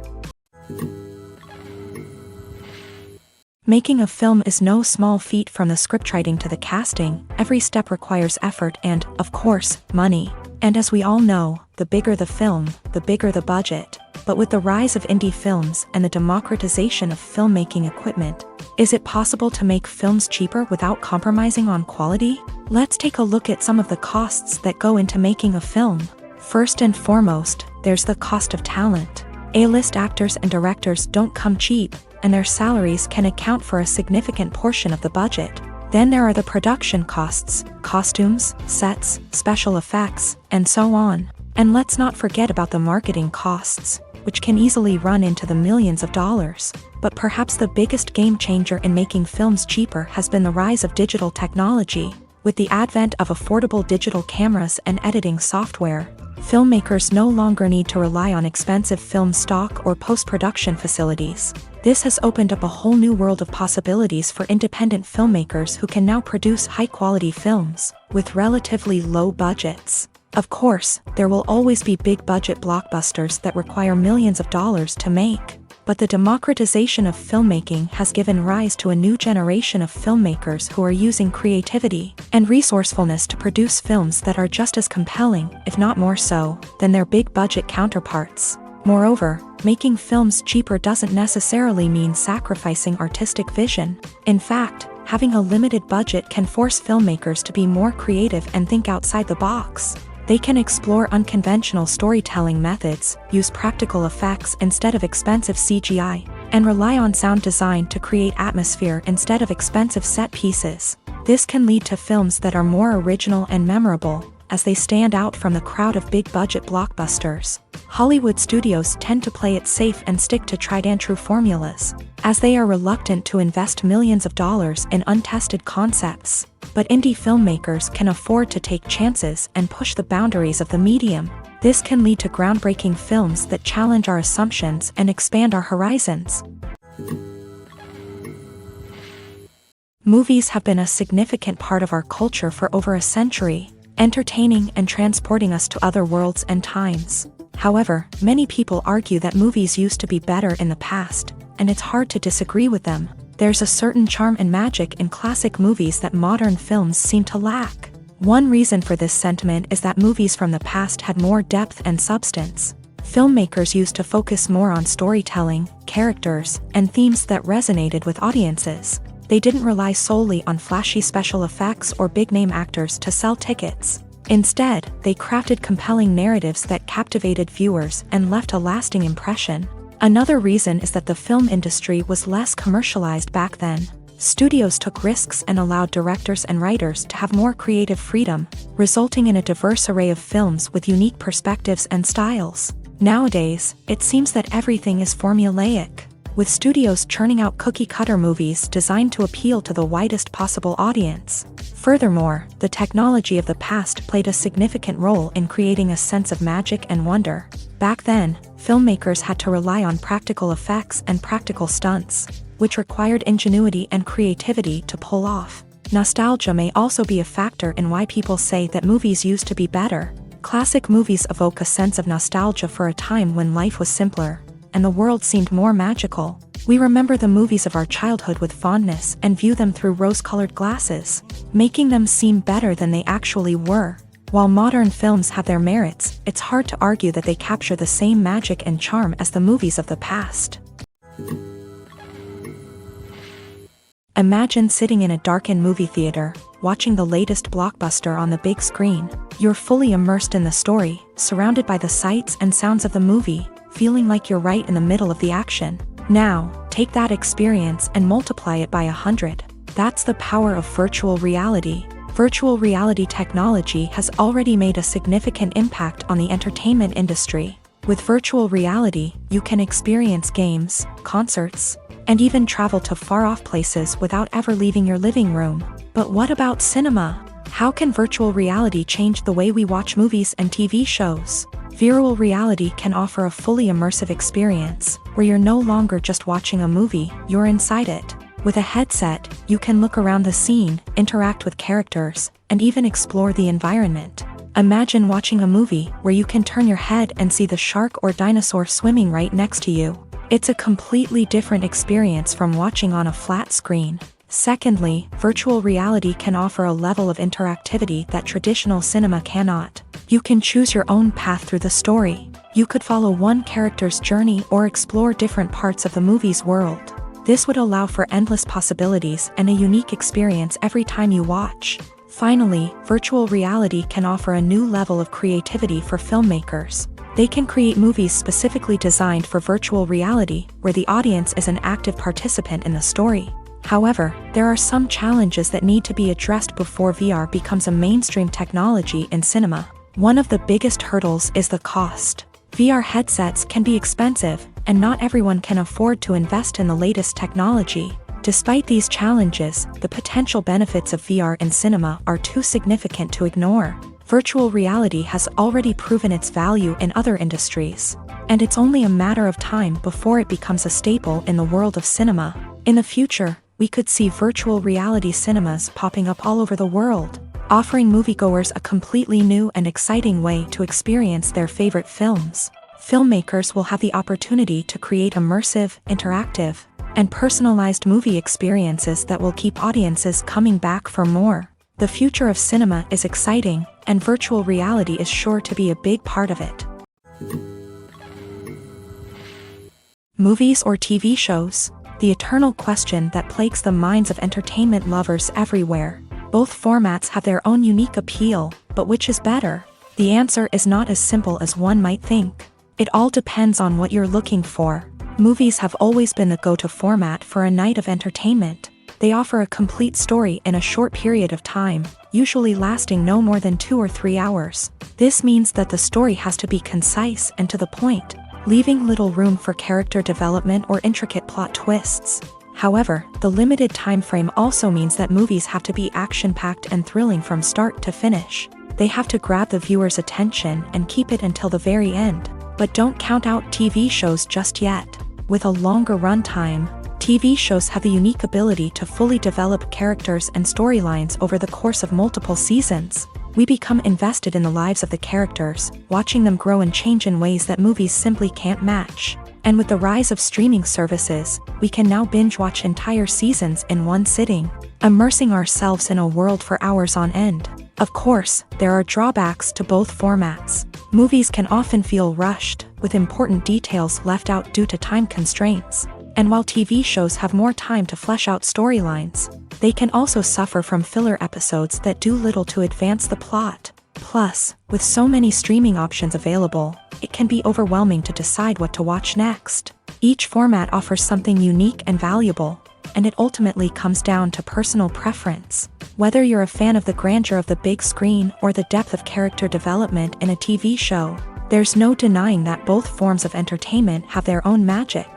Making a film is no small feat. From the scriptwriting to the casting, every step requires effort and, of course, money. And as we all know, the bigger the film, the bigger the budget. But with the rise of indie films and the democratization of filmmaking equipment, is it possible to make films cheaper without compromising on quality? Let's take a look at some of the costs that go into making a film. First and foremost, there's the cost of talent. A-list actors and directors don't come cheap, and their salaries can account for a significant portion of the budget. Then there are the production costs, costumes, sets, special effects, and so on. And let's not forget about the marketing costs, which can easily run into the millions of dollars. But perhaps the biggest game changer in making films cheaper has been the rise of digital technology. With the advent of affordable digital cameras and editing software, filmmakers no longer need to rely on expensive film stock or post-production facilities. This has opened up a whole new world of possibilities for independent filmmakers who can now produce high-quality films with relatively low budgets. Of course, there will always be big-budget blockbusters that require millions of dollars to make. But the democratization of filmmaking has given rise to a new generation of filmmakers who are using creativity and resourcefulness to produce films that are just as compelling, if not more so, than their big-budget counterparts. Moreover, making films cheaper doesn't necessarily mean sacrificing artistic vision. In fact, having a limited budget can force filmmakers to be more creative and think outside the box. They can explore unconventional storytelling methods, use practical effects instead of expensive CGI, and rely on sound design to create atmosphere instead of expensive set pieces. This can lead to films that are more original and memorable, as they stand out from the crowd of big-budget blockbusters. Hollywood studios tend to play it safe and stick to tried-and-true formulas, as they are reluctant to invest millions of dollars in untested concepts. But indie filmmakers can afford to take chances and push the boundaries of the medium. This can lead to groundbreaking films that challenge our assumptions and expand our horizons. Movies have been a significant part of our culture for over a century, entertaining and transporting us to other worlds and times. However, many people argue that movies used to be better in the past, and it's hard to disagree with them. There's a certain charm and magic in classic movies that modern films seem to lack. One reason for this sentiment is that movies from the past had more depth and substance. Filmmakers used to focus more on storytelling, characters, and themes that resonated with audiences. They didn't rely solely on flashy special effects or big-name actors to sell tickets. Instead, they crafted compelling narratives that captivated viewers and left a lasting impression. Another reason is that the film industry was less commercialized back then. Studios took risks and allowed directors and writers to have more creative freedom, resulting in a diverse array of films with unique perspectives and styles. Nowadays, it seems that everything is formulaic, with studios churning out cookie-cutter movies designed to appeal to the widest possible audience. Furthermore, the technology of the past played a significant role in creating a sense of magic and wonder. Back then, filmmakers had to rely on practical effects and practical stunts, which required ingenuity and creativity to pull off. Nostalgia may also be a factor in why people say that movies used to be better. Classic movies evoke a sense of nostalgia for a time when life was simpler, and the world seemed more magical. We remember the movies of our childhood with fondness and view them through rose-colored glasses, making them seem better than they actually were. While modern films have their merits, it's hard to argue that they capture the same magic and charm as the movies of the past. Imagine sitting in a darkened movie theater, watching the latest blockbuster on the big screen. You're fully immersed in the story, surrounded by the sights and sounds of the movie, feeling like you're right in the middle of the action. Now, take that experience and multiply it by 100. That's the power of virtual reality. Virtual reality technology has already made a significant impact on the entertainment industry. With virtual reality, you can experience games, concerts, and even travel to far-off places without ever leaving your living room. But what about cinema? How can virtual reality change the way we watch movies and TV shows? Virtual reality can offer a fully immersive experience, where you're no longer just watching a movie, you're inside it. With a headset, you can look around the scene, interact with characters, and even explore the environment. Imagine watching a movie where you can turn your head and see the shark or dinosaur swimming right next to you. It's a completely different experience from watching on a flat screen. Secondly, virtual reality can offer a level of interactivity that traditional cinema cannot. You can choose your own path through the story. You could follow one character's journey or explore different parts of the movie's world. This would allow for endless possibilities and a unique experience every time you watch. Finally, virtual reality can offer a new level of creativity for filmmakers. They can create movies specifically designed for virtual reality, where the audience is an active participant in the story. However, there are some challenges that need to be addressed before VR becomes a mainstream technology in cinema. One of the biggest hurdles is the cost. VR headsets can be expensive, and not everyone can afford to invest in the latest technology. Despite these challenges, the potential benefits of VR in cinema are too significant to ignore. Virtual reality has already proven its value in other industries, and it's only a matter of time before it becomes a staple in the world of cinema. In the future, we could see virtual reality cinemas popping up all over the world, offering moviegoers a completely new and exciting way to experience their favorite films. Filmmakers will have the opportunity to create immersive, interactive, and personalized movie experiences that will keep audiences coming back for more. The future of cinema is exciting, and virtual reality is sure to be a big part of it. Movies or TV shows? The eternal question that plagues the minds of entertainment lovers everywhere. Both formats have their own unique appeal, but which is better? The answer is not as simple as one might think. It all depends on what you're looking for. Movies have always been the go-to format for a night of entertainment. They offer a complete story in a short period of time, usually lasting no more than 2 or 3 hours. This means that the story has to be concise and to the point, leaving little room for character development or intricate plot twists. However, the limited time frame also means that movies have to be action-packed and thrilling from start to finish. They have to grab the viewer's attention and keep it until the very end. But don't count out TV shows just yet. With a longer runtime, TV shows have the unique ability to fully develop characters and storylines over the course of multiple seasons. We become invested in the lives of the characters, watching them grow and change in ways that movies simply can't match. And with the rise of streaming services, we can now binge-watch entire seasons in one sitting, immersing ourselves in a world for hours on end. Of course, there are drawbacks to both formats. Movies can often feel rushed, with important details left out due to time constraints. And while TV shows have more time to flesh out storylines, they can also suffer from filler episodes that do little to advance the plot. Plus, with so many streaming options available, it can be overwhelming to decide what to watch next. Each format offers something unique and valuable, and it ultimately comes down to personal preference. Whether you're a fan of the grandeur of the big screen or the depth of character development in a TV show, there's no denying that both forms of entertainment have their own magic.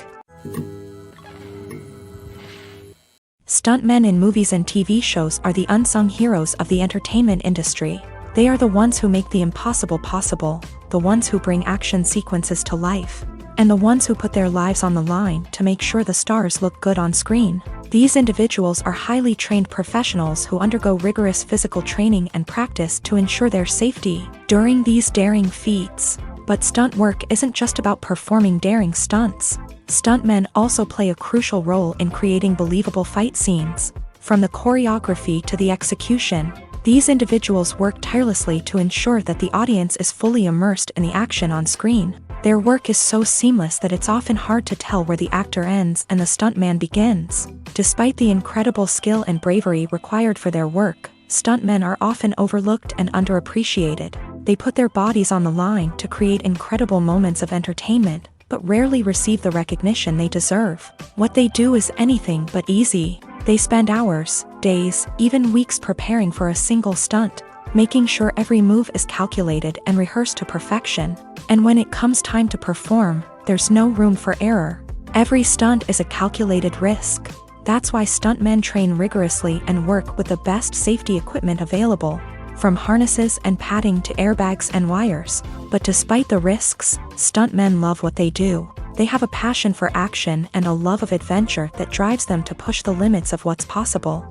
Stuntmen in movies and TV shows are the unsung heroes of the entertainment industry. They are the ones who make the impossible possible, the ones who bring action sequences to life, and the ones who put their lives on the line to make sure the stars look good on screen. These individuals are highly trained professionals who undergo rigorous physical training and practice to ensure their safety during these daring feats. But stunt work isn't just about performing daring stunts. Stuntmen also play a crucial role in creating believable fight scenes. From the choreography to the execution, these individuals work tirelessly to ensure that the audience is fully immersed in the action on screen. Their work is so seamless that it's often hard to tell where the actor ends and the stuntman begins. Despite the incredible skill and bravery required for their work, stuntmen are often overlooked and underappreciated. They put their bodies on the line to create incredible moments of entertainment, but rarely receive the recognition they deserve. What they do is anything but easy. They spend hours, days, even weeks preparing for a single stunt, making sure every move is calculated and rehearsed to perfection. And when it comes time to perform, there's no room for error. Every stunt is a calculated risk. That's why stuntmen train rigorously and work with the best safety equipment available, from harnesses and padding to airbags and wires. But despite the risks, stuntmen love what they do. They have a passion for action and a love of adventure that drives them to push the limits of what's possible.